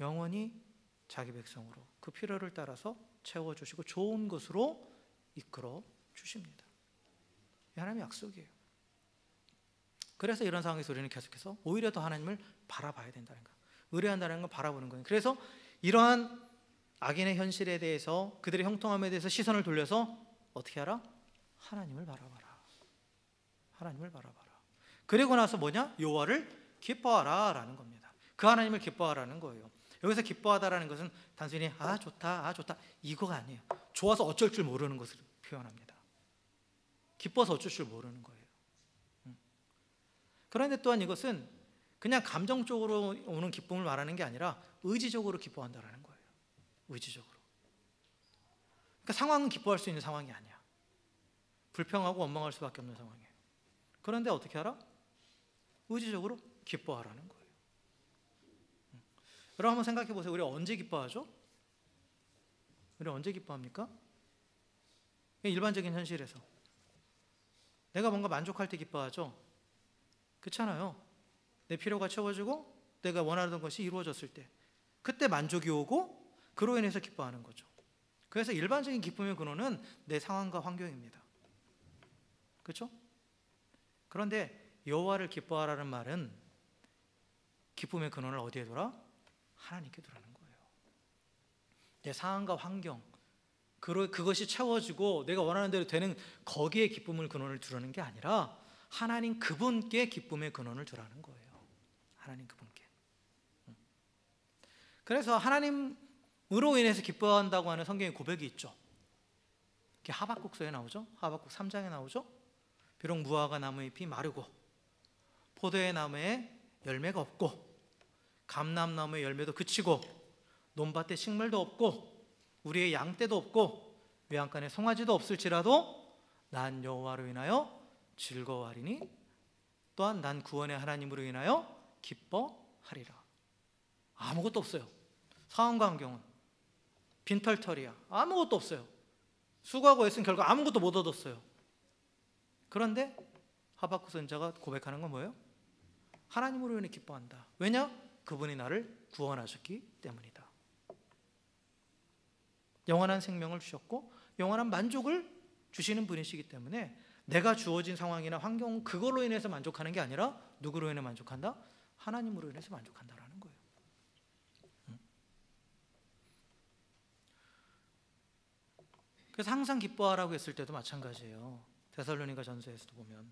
영원히 자기 백성으로 그 필요를 따라서 채워주시고 좋은 것으로 이끌어 주십니다. 이 하나님의 약속이에요. 그래서 이런 상황에서 우리는 계속해서 오히려 더 하나님을 바라봐야 된다는 거예요. 의뢰한다는 건 바라보는 거예요. 그래서 이러한 악인의 현실에 대해서 그들의 형통함에 대해서 시선을 돌려서 어떻게 하라? 하나님을 바라봐라. 하나님을 바라봐라. 그리고 나서 뭐냐? 여호와를 기뻐하라 라는 겁니다. 그 하나님을 기뻐하라는 거예요. 여기서 기뻐하다라는 것은 단순히 좋다 이거가 아니에요. 좋아서 어쩔 줄 모르는 것을 표현합니다. 기뻐서 어쩔 줄 모르는 거예요. 그런데 또한 이것은 그냥 감정적으로 오는 기쁨을 말하는 게 아니라 의지적으로 기뻐한다라는 거예요. 의지적으로. 그러니까 상황은 기뻐할 수 있는 상황이 아니야. 불평하고 원망할 수밖에 없는 상황이에요. 그런데 어떻게 하라? 의지적으로 기뻐하라는 거예요. 여러분 한번 생각해 보세요. 우리 언제 기뻐하죠? 우리 언제 기뻐합니까? 일반적인 현실에서 내가 뭔가 만족할 때 기뻐하죠. 그렇잖아요. 내 필요가 채워지고 내가 원하던 것이 이루어졌을 때 그때 만족이 오고 그로 인해서 기뻐하는 거죠. 그래서 일반적인 기쁨의 근원은 내 상황과 환경입니다. 그렇죠? 그런데 여호와를 기뻐하라는 말은 기쁨의 근원을 어디에 둬라? 하나님께 두라는 거예요. 내 상황과 환경 그것이 채워지고 내가 원하는 대로 되는 거기에 기쁨의 근원을 두라는 게 아니라 하나님 그분께 기쁨의 근원을 두라는 거예요. 하나님 그분께. 그래서 하나님으로 인해서 기뻐한다고 하는 성경의 고백이 있죠. 그게 하박국서에 나오죠. 하박국 3장에 나오죠. 비록 무화과 나무의 잎이 마르고 포도의 나무에 열매가 없고 감람나무의 열매도 그치고 논밭에 식물도 없고 우리의 양떼도 없고 외양간에 송아지도 없을지라도 난 여호와로 인하여 즐거워하리니 또한 난 구원의 하나님으로 인하여 기뻐하리라. 아무것도 없어요. 상황과 환경은 빈털털이야. 아무것도 없어요. 수고하고 애쓴 결과 아무것도 못 얻었어요. 그런데 하박국 선지자가 고백하는 건 뭐예요? 하나님으로 인해 기뻐한다. 왜냐? 그분이 나를 구원하셨기 때문이다. 영원한 생명을 주셨고 영원한 만족을 주시는 분이시기 때문에 내가 주어진 상황이나 환경 그걸로 인해서 만족하는 게 아니라 누구로 인해 만족한다? 하나님으로 인해서 만족한다라는 거예요. 그래서 항상 기뻐하라고 했을 때도 마찬가지예요. 데살로니가 전서에서도 보면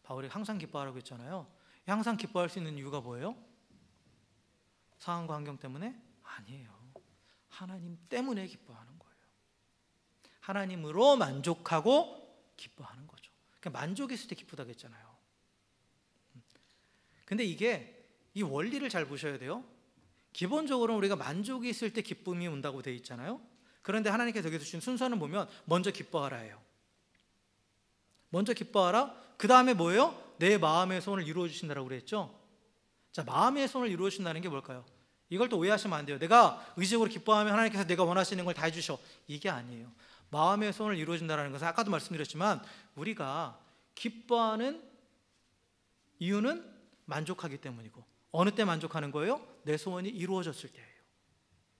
바울이 항상 기뻐하라고 했잖아요. 항상 기뻐할 수 있는 이유가 뭐예요? 상황과 환경 때문에? 아니에요. 하나님 때문에 기뻐하는 거예요. 하나님으로 만족하고 기뻐하는 거죠. 그러니까 만족이 있을 때 기쁘다고 했잖아요. 근데 이게 이 원리를 잘 보셔야 돼요. 기본적으로 우리가 만족이 있을 때 기쁨이 온다고 되어 있잖아요. 그런데 하나님께서 여기서 주신 순서는 보면 먼저 기뻐하라예요. 먼저 기뻐하라. 그 다음에 뭐예요? 내 마음의 소원을 이루어 주신다라고 그랬죠. 자, 마음의 소원을 이루어 주신다는 게 뭘까요? 이걸 또 오해하시면 안 돼요. 내가 의지적으로 기뻐하면 하나님께서 내가 원하시는 걸 다 해주셔. 이게 아니에요. 마음의 소원을 이루어 준다는 것은 아까도 말씀드렸지만 우리가 기뻐하는 이유는 만족하기 때문이고 어느 때 만족하는 거예요? 내 소원이 이루어졌을 때예요.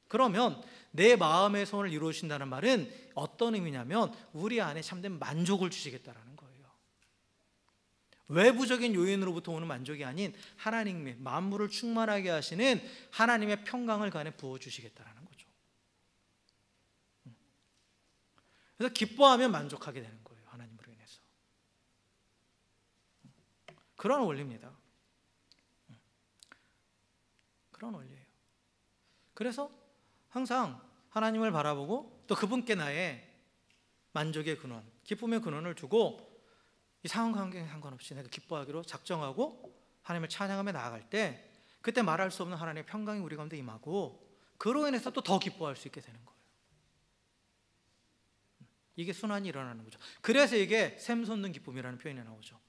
그러면 내 마음의 소원을 이루신다는 말은 어떤 의미냐면 우리 안에 참된 만족을 주시겠다라는 거예요. 외부적인 요인으로부터 오는 만족이 아닌 하나님의 만물을 충만하게 하시는 하나님의 평강을 그 안에 부어주시겠다라는 거죠. 그래서 기뻐하면 만족하게 되는 거예요. 하나님으로 인해서. 그런 원리입니다. 그런 원리예요. 그래서 항상 하나님을 바라보고 또 그분께 나의 만족의 근원, 기쁨의 근원을 두고 이 상황 환경에 상관없이 내가 기뻐하기로 작정하고 하나님을 찬양하며 나아갈 때 그때 말할 수 없는 하나님의 평강이 우리 가운데 임하고 그로 인해서 또 더 기뻐할 수 있게 되는 거예요. 이게 순환이 일어나는 거죠. 그래서 이게 샘솟는 기쁨이라는 표현이 나오죠.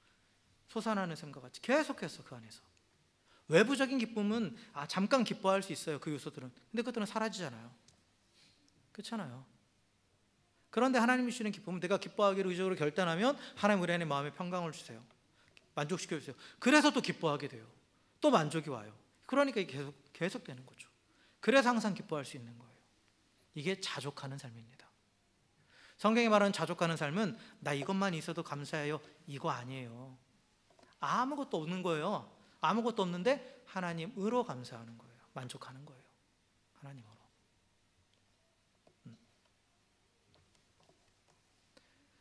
솟아나는 샘과 같이 계속해서 그 안에서 외부적인 기쁨은 잠깐 기뻐할 수 있어요. 그 요소들은. 근데 그것들은 사라지잖아요. 그렇잖아요. 그런데 하나님이 주시는 기쁨은 내가 기뻐하기로 의적으로 결단하면 하나님 우리 안에 마음의 평강을 주세요. 만족시켜 주세요. 그래서 또 기뻐하게 돼요. 또 만족이 와요. 그러니까 이게 계속 되는 거죠. 그래서 항상 기뻐할 수 있는 거예요. 이게 자족하는 삶입니다. 성경이 말하는 자족하는 삶은 나 이것만 있어도 감사해요. 이거 아니에요. 아무것도 없는 거예요. 아무것도 없는데 하나님으로 감사하는 거예요. 만족하는 거예요. 하나님으로.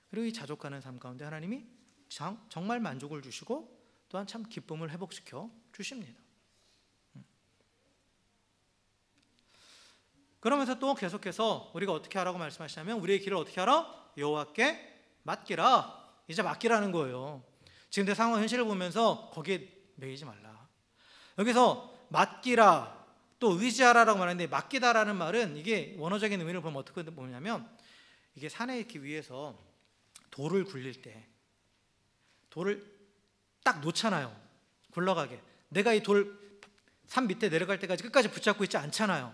그리고 이 자족하는 삶 가운데 하나님이 정말 만족을 주시고 또한 참 기쁨을 회복시켜 주십니다. 그러면서 또 계속해서 우리가 어떻게 하라고 말씀하시냐면 우리의 길을 어떻게 하라? 여호와께 맡기라. 이제 맡기라는 거예요. 지금 내 상황 현실을 보면서 거기에 매이지 말라. 여기서 맡기라 또 의지하라라고 말하는데 맡기다라는 말은 이게 원어적인 의미를 보면 어떻게 보냐면 이게 산에 이렇게 위에서 돌을 굴릴 때 돌을 딱 놓잖아요. 굴러가게. 내가 이 돌 산 밑에 내려갈 때까지 끝까지 붙잡고 있지 않잖아요.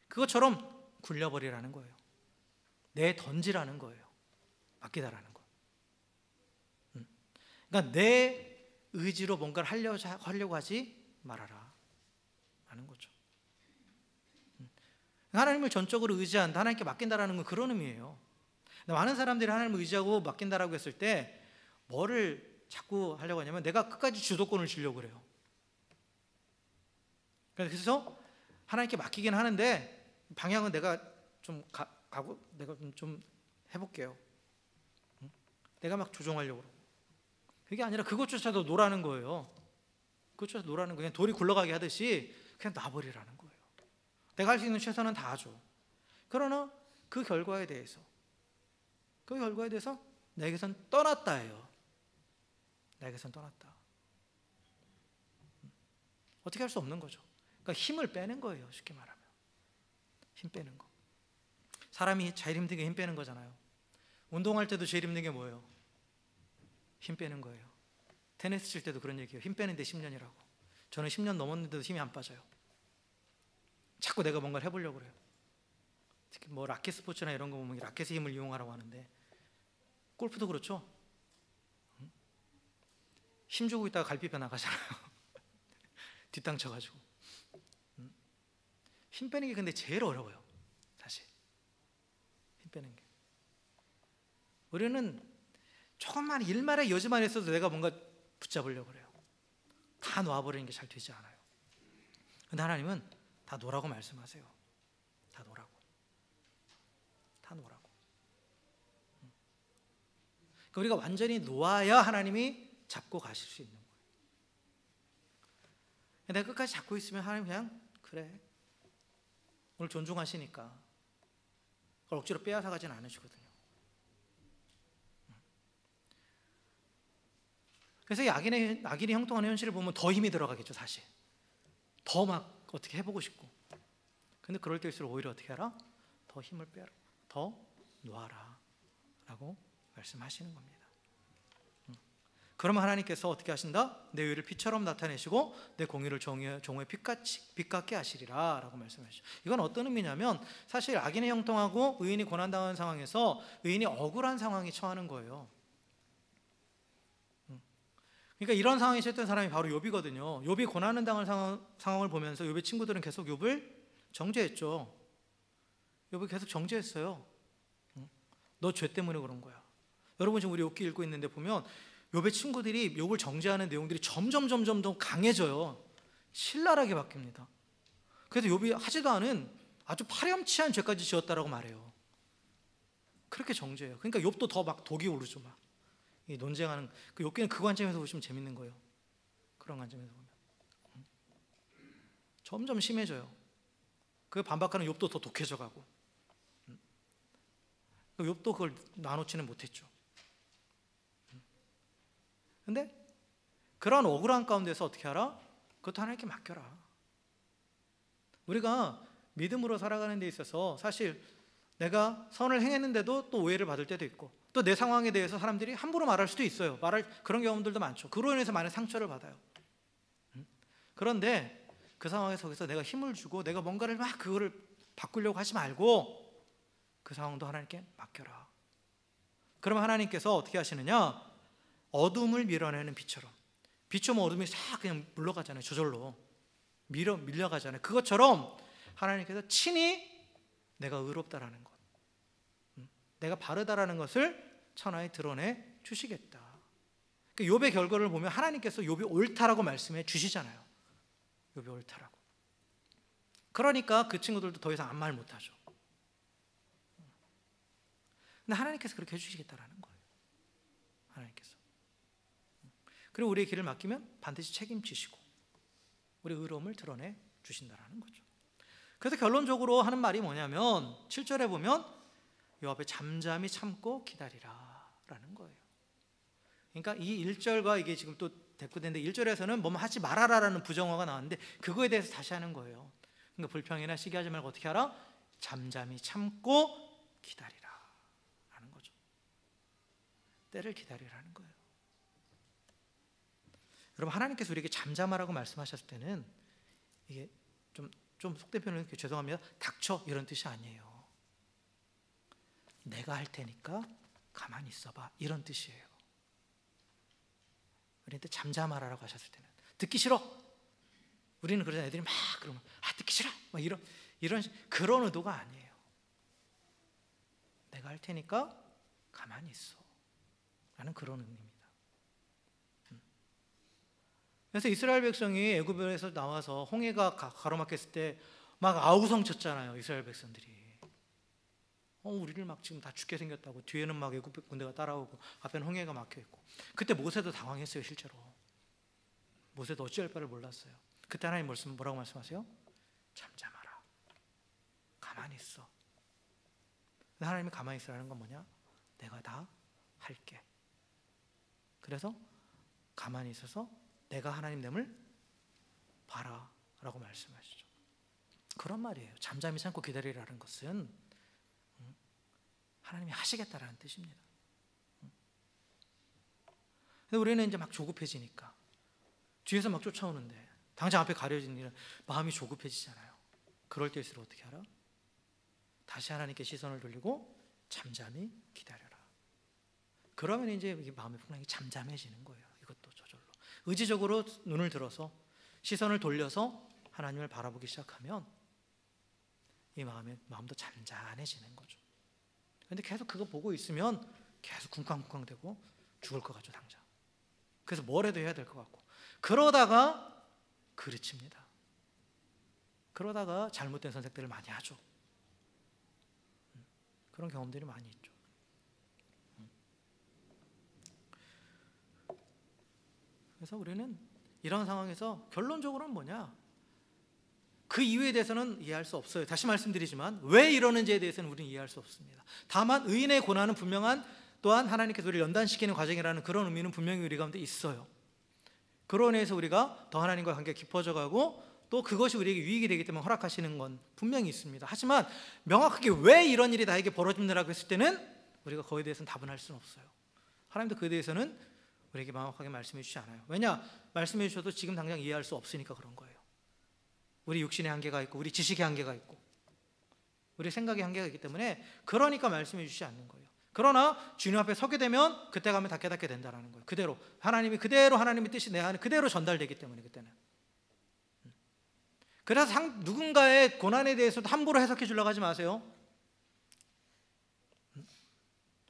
그것처럼 굴려버리라는 거예요. 내던지라는 거예요. 맡기다라는 거. 그러니까 내 의지로 뭔가를 하려고 하지 말아라 라는 거죠. 하나님을 전적으로 의지한다, 하나님께 맡긴다라는 건 그런 의미예요. 많은 사람들이 하나님을 의지하고 맡긴다라고 했을 때 뭐를 자꾸 하려고 하냐면 내가 끝까지 주도권을 쥐려고 그래요. 그래서 하나님께 맡기긴 하는데 방향은 내가 좀 가고 내가 좀 해볼게요. 내가 막 조종하려고 그러고. 그게 아니라 그것조차도 노라는 거예요. 그것조차도 노라는 거예요. 그냥 돌이 굴러가게 하듯이 그냥 놔버리라는 거예요. 내가 할 수 있는 최선은 다 하죠. 그러나 그 결과에 대해서 내게선 떠났다예요. 내게선 떠났다. 어떻게 할 수 없는 거죠. 그러니까 힘을 빼는 거예요. 쉽게 말하면 힘 빼는 거. 사람이 제일 힘든 게 힘 빼는 거잖아요. 운동할 때도 제일 힘든 게 뭐예요? 힘 빼는 거예요. 테니스 칠 때도 그런 얘기예요. 힘 빼는데 10년이라고. 저는 10년 넘었는데도 힘이 안 빠져요. 자꾸 내가 뭔가를 해보려고 그래요. 특히 뭐 라켓 스포츠나 이런 거 보면 라켓의 힘을 이용하라고 하는데 골프도 그렇죠. 힘 주고 있다가 갈비뼈 나가잖아요. 뒷땅 쳐가지고. 힘 빼는 게 근데 제일 어려워요. 사실 힘 빼는 게. 우리는 조금만 일말의 여지만 있어도 내가 뭔가 붙잡으려고 그래요. 다 놓아버리는 게 잘 되지 않아요. 근데 하나님은 다 놓으라고 말씀하세요. 다 놓으라고. 다 놓으라고. 그러니까 우리가 완전히 놓아야 하나님이 잡고 가실 수 있는 거예요. 내가 끝까지 잡고 있으면 하나님 그냥 그래. 오늘 존중하시니까 그걸 억지로 빼앗아 가지는 않으시거든요. 그래서 이 악인이 형통하는 현실을 보면 더 힘이 들어가겠죠. 사실 더 막 어떻게 해보고 싶고. 근데 그럴 때일수록 오히려 어떻게 하라? 더 힘을 빼라. 더 놓아라 라고 말씀하시는 겁니다. 그러면 하나님께서 어떻게 하신다? 내 의를 빛처럼 나타내시고 내 공의를 종의 빛같게 하시리라 라고 말씀하시죠. 이건 어떤 의미냐면 사실 악인이 형통하고 의인이 고난당하는 상황에서 의인이 억울한 상황에 처하는 거예요. 그러니까 이런 상황에 처했던 사람이 바로 욥이거든요. 욥이 고난을 당할 상황을 보면서 욥의 친구들은 계속 욥을 정죄했죠. 욥이 계속 정죄했어요. 너 죄 때문에 그런 거야. 여러분 지금 우리 욥기 읽고 있는데 보면 욥의 친구들이 욥을 정죄하는 내용들이 점점 더 강해져요. 신랄하게 바뀝니다. 그래서 욥이 하지도 않은 아주 파렴치한 죄까지 지었다라고 말해요. 그렇게 정죄해요. 그러니까 욥도 더 막 독이 오르죠. 막 이 논쟁하는 그 욥기는 그 관점에서 보시면 재밌는 거예요. 그런 관점에서 보면 점점 심해져요. 그 반박하는 욥도 더 독해져 가고, 욥도 그걸 나누지는 못했죠. 근데 그러한 억울한 가운데서 어떻게 하라? 그것도 하나님께 맡겨라. 우리가 믿음으로 살아가는 데 있어서 사실 내가 선을 행했는데도 또 오해를 받을 때도 있고, 또 내 상황에 대해서 사람들이 함부로 말할 수도 있어요. 말할 그런 경험들도 많죠. 그로 인해서 많은 상처를 받아요. 그런데 그 상황에 서서 내가 힘을 주고 내가 뭔가를 막 그거를 바꾸려고 하지 말고 그 상황도 하나님께 맡겨라. 그러면 하나님께서 어떻게 하시느냐? 어둠을 밀어내는 빛처럼, 빛이 오면 어둠이 싹 그냥 물러가잖아요. 저절로 밀려가잖아요. 그것처럼 하나님께서 친히 내가 의롭다라는 것, 내가 바르다라는 것을 천하에 드러내 주시겠다. 그러니까 욥의 결과를 보면 하나님께서 욥이 옳다라고 말씀해 주시잖아요. 욥이 옳다라고. 그러니까 그 친구들도 더 이상 아무 말 못하죠. 근데 하나님께서 그렇게 해주시겠다라는 거예요. 하나님께서. 그리고 우리의 길을 맡기면 반드시 책임지시고 우리의 의로움을 드러내 주신다라는 거죠. 그래서 결론적으로 하는 말이 뭐냐면 7절에 보면 요 앞에 잠잠히 참고 기다리라 라는 거예요. 그러니까 이 1절과 이게 지금 또 대꾸되는데 1절에서는 뭐뭐 하지 말아라 라는 부정어가 나왔는데 그거에 대해서 다시 하는 거예요. 그러니까 불평이나 시기하지 말고 어떻게 하라? 잠잠히 참고 기다리라 라는 거죠. 때를 기다리라는 거예요. 여러분, 하나님께서 우리에게 잠잠하라고 말씀하셨을 때는 이게 좀 속대표는 죄송합니다, 닥쳐 이런 뜻이 아니에요. 내가 할 테니까 가만히 있어봐 이런 뜻이에요. 우리한테 잠잠하라고 하셨을 때는 듣기 싫어. 우리는 그러잖아요. 애들이 막 그러면 듣기 싫어 막 이런 그런 의도가 아니에요. 내가 할 테니까 가만히 있어 라는 그런 의미입니다. 그래서 이스라엘 백성이 애굽에서 나와서 홍해가 가로막혔을 때 막 아우성 쳤잖아요. 이스라엘 백성들이 우리를 막 지금 다 죽게 생겼다고. 뒤에는 막 애굽 군대가 따라오고 앞에는 홍해가 막혀 있고. 그때 모세도 당황했어요. 실제로 모세도 어찌할 바를 몰랐어요. 그때 하나님 뭐라고 말씀하세요? 잠잠하라, 가만히 있어. 하나님이 가만히 있으라는 건 뭐냐? 내가 다 할게. 그래서 가만히 있어서 내가 하나님 됨을 봐라 라고 말씀하시죠. 그런 말이에요. 잠잠히 참고 기다리라는 것은 하나님이 하시겠다라는 뜻입니다. 근데 우리는 이제 막 조급해지니까 뒤에서 막 쫓아오는데 당장 앞에 가려진 일은 마음이 조급해지잖아요. 그럴 때일수록 어떻게 하라? 다시 하나님께 시선을 돌리고 잠잠히 기다려라. 그러면 이제 마음의 풍랑이 잠잠해지는 거예요. 이것도 저절로 의지적으로 눈을 들어서 시선을 돌려서 하나님을 바라보기 시작하면 이 마음도 잔잔해지는 거죠. 그런데 계속 그거 보고 있으면 계속 쿵쾅쿵쾅대고 죽을 것 같죠, 당장. 그래서 뭘 해도 해야 될 것 같고, 그러다가 그르칩니다. 그러다가 잘못된 선택들을 많이 하죠. 그런 경험들이 많이 있죠. 그래서 우리는 이런 상황에서 결론적으로는 뭐냐? 그 이유에 대해서는 이해할 수 없어요. 다시 말씀드리지만 왜 이러는지에 대해서는 우리는 이해할 수 없습니다. 다만 의인의 고난은 분명한, 또한 하나님께서 우리를 연단시키는 과정이라는 그런 의미는 분명히 우리 가운데 있어요. 그로 인해서 우리가 더 하나님과 관계가 깊어져 가고 또 그것이 우리에게 유익이 되기 때문에 허락하시는 건 분명히 있습니다. 하지만 명확하게 왜 이런 일이 나에게 벌어진다라고 했을 때는 우리가 그거에 대해서는 답은 할 수는 없어요. 하나님도 그에 대해서는 우리에게 명확하게 말씀해 주시지 않아요. 왜냐? 말씀해 주셔도 지금 당장 이해할 수 없으니까 그런 거예요. 우리 육신의 한계가 있고 우리 지식의 한계가 있고 우리 생각의 한계가 있기 때문에 그러니까 말씀해 주시지 않는 거예요. 그러나 주님 앞에 서게 되면 그때 가면 다 깨닫게 된다는 거예요. 그대로 하나님의 뜻이 내 안에 그대로 전달되기 때문에 그때는. 그래서 누군가의 고난에 대해서도 함부로 해석해 주려고 하지 마세요.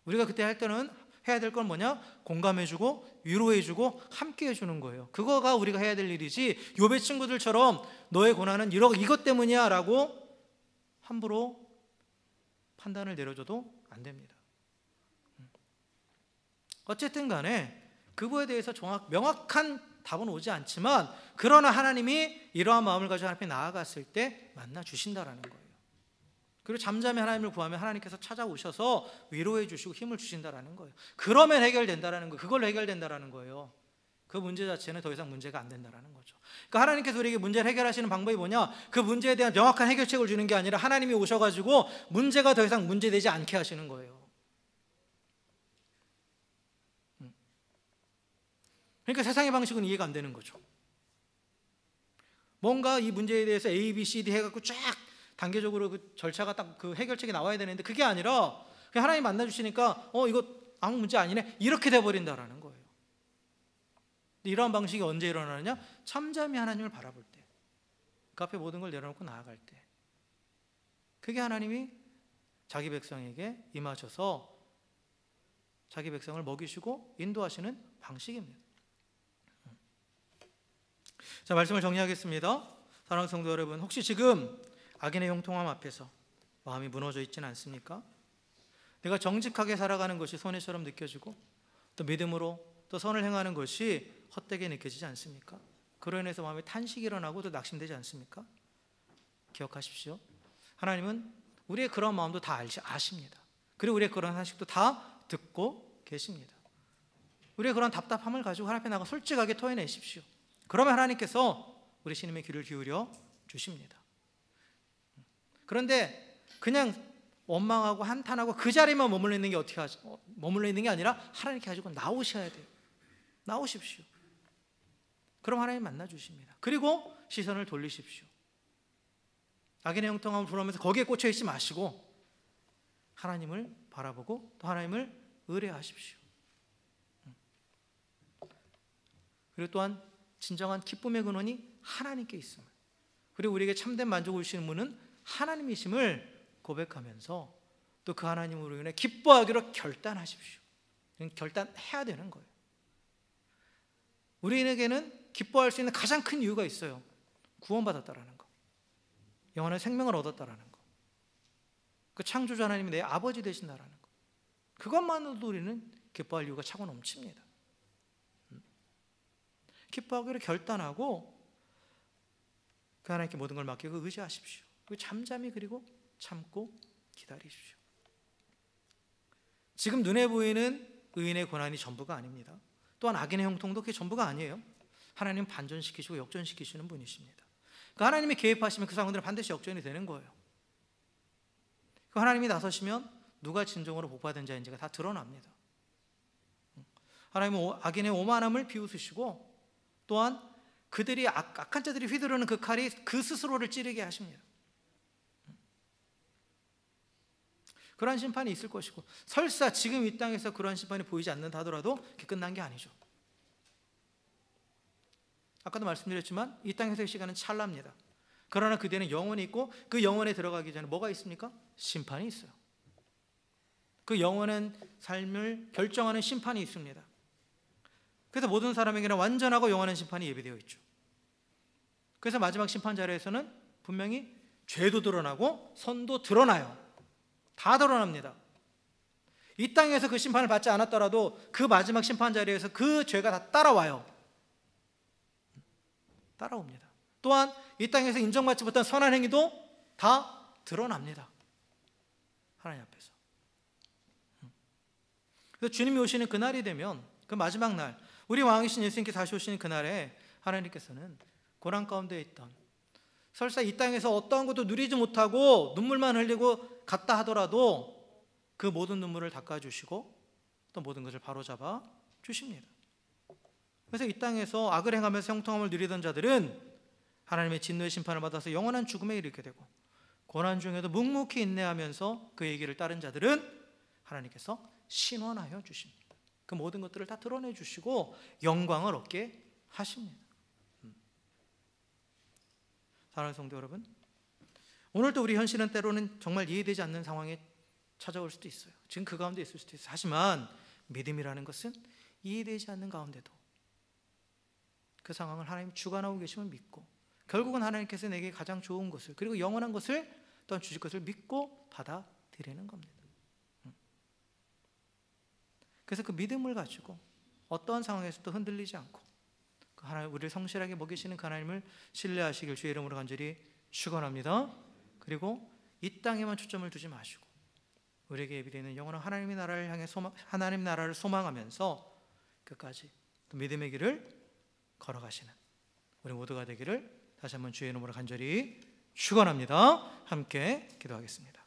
우리가 그때 할 때는 해야 될 건 뭐냐? 공감해주고 위로해주고 함께해주는 거예요. 그거가 우리가 해야 될 일이지, 욥의 친구들처럼 너의 고난은 이것 때문이야 라고 함부로 판단을 내려줘도 안 됩니다. 어쨌든 간에 그거에 대해서 명확한 답은 오지 않지만, 그러나 하나님이 이러한 마음을 가지고 하나님 앞에 나아갔을 때 만나 주신다라는 거예요. 그리고 잠잠히 하나님을 구하면 하나님께서 찾아오셔서 위로해 주시고 힘을 주신다라는 거예요. 그러면 해결된다라는 거예요. 그걸로 해결된다라는 거예요. 그 문제 자체는 더 이상 문제가 안 된다라는 거죠. 그러니까 하나님께서 우리에게 문제를 해결하시는 방법이 뭐냐? 그 문제에 대한 명확한 해결책을 주는 게 아니라 하나님이 오셔가지고 문제가 더 이상 문제되지 않게 하시는 거예요. 그러니까 세상의 방식은 이해가 안 되는 거죠. 뭔가 이 문제에 대해서 A, B, C, D 해갖고 쫙 단계적으로 그 절차가 딱 그 해결책이 나와야 되는데, 그게 아니라 그냥 하나님 만나주시니까 이거 아무 문제 아니네, 이렇게 돼버린다라는 거예요. 이러한 방식이 언제 일어나느냐? 잠잠히 하나님을 바라볼 때, 그 앞에 모든 걸 내려놓고 나아갈 때, 그게 하나님이 자기 백성에게 임하셔서 자기 백성을 먹이시고 인도하시는 방식입니다. 자, 말씀을 정리하겠습니다. 사랑하는 성도 여러분, 혹시 지금 악인의 형통함 앞에서 마음이 무너져 있지는 않습니까? 내가 정직하게 살아가는 것이 손해처럼 느껴지고, 또 믿음으로 또 선을 행하는 것이 헛되게 느껴지지 않습니까? 그로 인해서 마음에 탄식이 일어나고 또 낙심되지 않습니까? 기억하십시오. 하나님은 우리의 그런 마음도 다 아십니다. 그리고 우리의 그런 탄식도 다 듣고 계십니다. 우리의 그런 답답함을 가지고 하나님 앞에 나가 솔직하게 토해내십시오. 그러면 하나님께서 우리 신임의 귀를 기울여 주십니다. 그런데 그냥 원망하고 한탄하고 그 자리만 머물러 있는 게 머물러 있는 게 아니라 하나님께 가지고 나오셔야 돼요. 나오십시오. 그럼 하나님 만나 주십니다. 그리고 시선을 돌리십시오. 악인의 형통함을 부르면서 거기에 꽂혀 있지 마시고 하나님을 바라보고 또 하나님을 의뢰하십시오. 그리고 또한 진정한 기쁨의 근원이 하나님께 있음을, 그리고 우리에게 참된 만족을 주시는 분은 하나님이심을 고백하면서 또 그 하나님으로 인해 기뻐하기로 결단하십시오. 결단해야 되는 거예요. 우리에게는 기뻐할 수 있는 가장 큰 이유가 있어요. 구원받았다라는 거, 영원한 생명을 얻었다라는 거, 그 창조주 하나님이 내 아버지 되신다라는 거, 그것만으로도 우리는 기뻐할 이유가 차고 넘칩니다. 기뻐하기로 결단하고 그 하나님께 모든 걸 맡기고 의지하십시오. 그리고 잠잠히 그리고 참고 기다리십시오. 지금 눈에 보이는 의인의 고난이 전부가 아닙니다. 또한 악인의 형통도 그게 전부가 아니에요. 하나님은 반전시키시고 역전시키시는 분이십니다. 그 하나님이 개입하시면 그 상황들은 반드시 역전이 되는 거예요. 그 하나님이 나서시면 누가 진정으로 복받은 자인지가 다 드러납니다. 하나님은 악인의 오만함을 비웃으시고 또한 그들이 악한 자들이 휘두르는 그 칼이 그 스스로를 찌르게 하십니다. 그러한 심판이 있을 것이고, 설사 지금 이 땅에서 그러한 심판이 보이지 않는다 하더라도 그게 끝난 게 아니죠. 아까도 말씀드렸지만 이 땅에서의 시간은 찰나입니다. 그러나 그 뒤에는 영혼이 있고, 그 영혼에 들어가기 전에 뭐가 있습니까? 심판이 있어요. 그 영혼의 삶을 결정하는 심판이 있습니다. 그래서 모든 사람에게는 완전하고 영원한 심판이 예비되어 있죠. 그래서 마지막 심판 자리에서는 분명히 죄도 드러나고 선도 드러나요. 다 드러납니다. 이 땅에서 그 심판을 받지 않았더라도 그 마지막 심판 자리에서 그 죄가 다 따라와요. 따라옵니다. 또한 이 땅에서 인정받지 못한 선한 행위도 다 드러납니다. 하나님 앞에서. 그래서 주님이 오시는 그날이 되면, 그 마지막 날, 우리 왕이신 예수님께 다시 오시는 그날에 하나님께서는 고난 가운데 있던, 설사 이 땅에서 어떠한 것도 누리지 못하고 눈물만 흘리고 갔다 하더라도 그 모든 눈물을 닦아주시고 또 모든 것을 바로잡아 주십니다. 그래서 이 땅에서 악을 행하면서 형통함을 누리던 자들은 하나님의 진노의 심판을 받아서 영원한 죽음에 이르게 되고, 고난 중에도 묵묵히 인내하면서 그의 길을 따른 자들은 하나님께서 신원하여 주십니다. 그 모든 것들을 다 드러내 주시고 영광을 얻게 하십니다. 사랑하는 성도 여러분, 오늘도 우리 현실은 때로는 정말 이해되지 않는 상황에 찾아올 수도 있어요. 지금 그 가운데 있을 수도 있어요. 하지만 믿음이라는 것은 이해되지 않는 가운데도 그 상황을 하나님이 주관하고 계심을 믿고, 결국은 하나님께서 내게 가장 좋은 것을, 그리고 영원한 것을 또한 주실 것을 믿고 받아들이는 겁니다. 그래서 그 믿음을 가지고 어떠한 상황에서도 흔들리지 않고 그 하나님, 우리를 성실하게 먹이시는 그 하나님을 신뢰하시길 주의 이름으로 간절히 축원합니다. 그리고 이 땅에만 초점을 두지 마시고 우리에게 예비되는 영원한 하나님의 나라를 향해 하나님 나라를 소망하면서 끝까지 그 믿음의 길을 걸어가시는 우리 모두가 되기를 다시 한번 주의 이름으로 간절히 축원합니다. 함께 기도하겠습니다.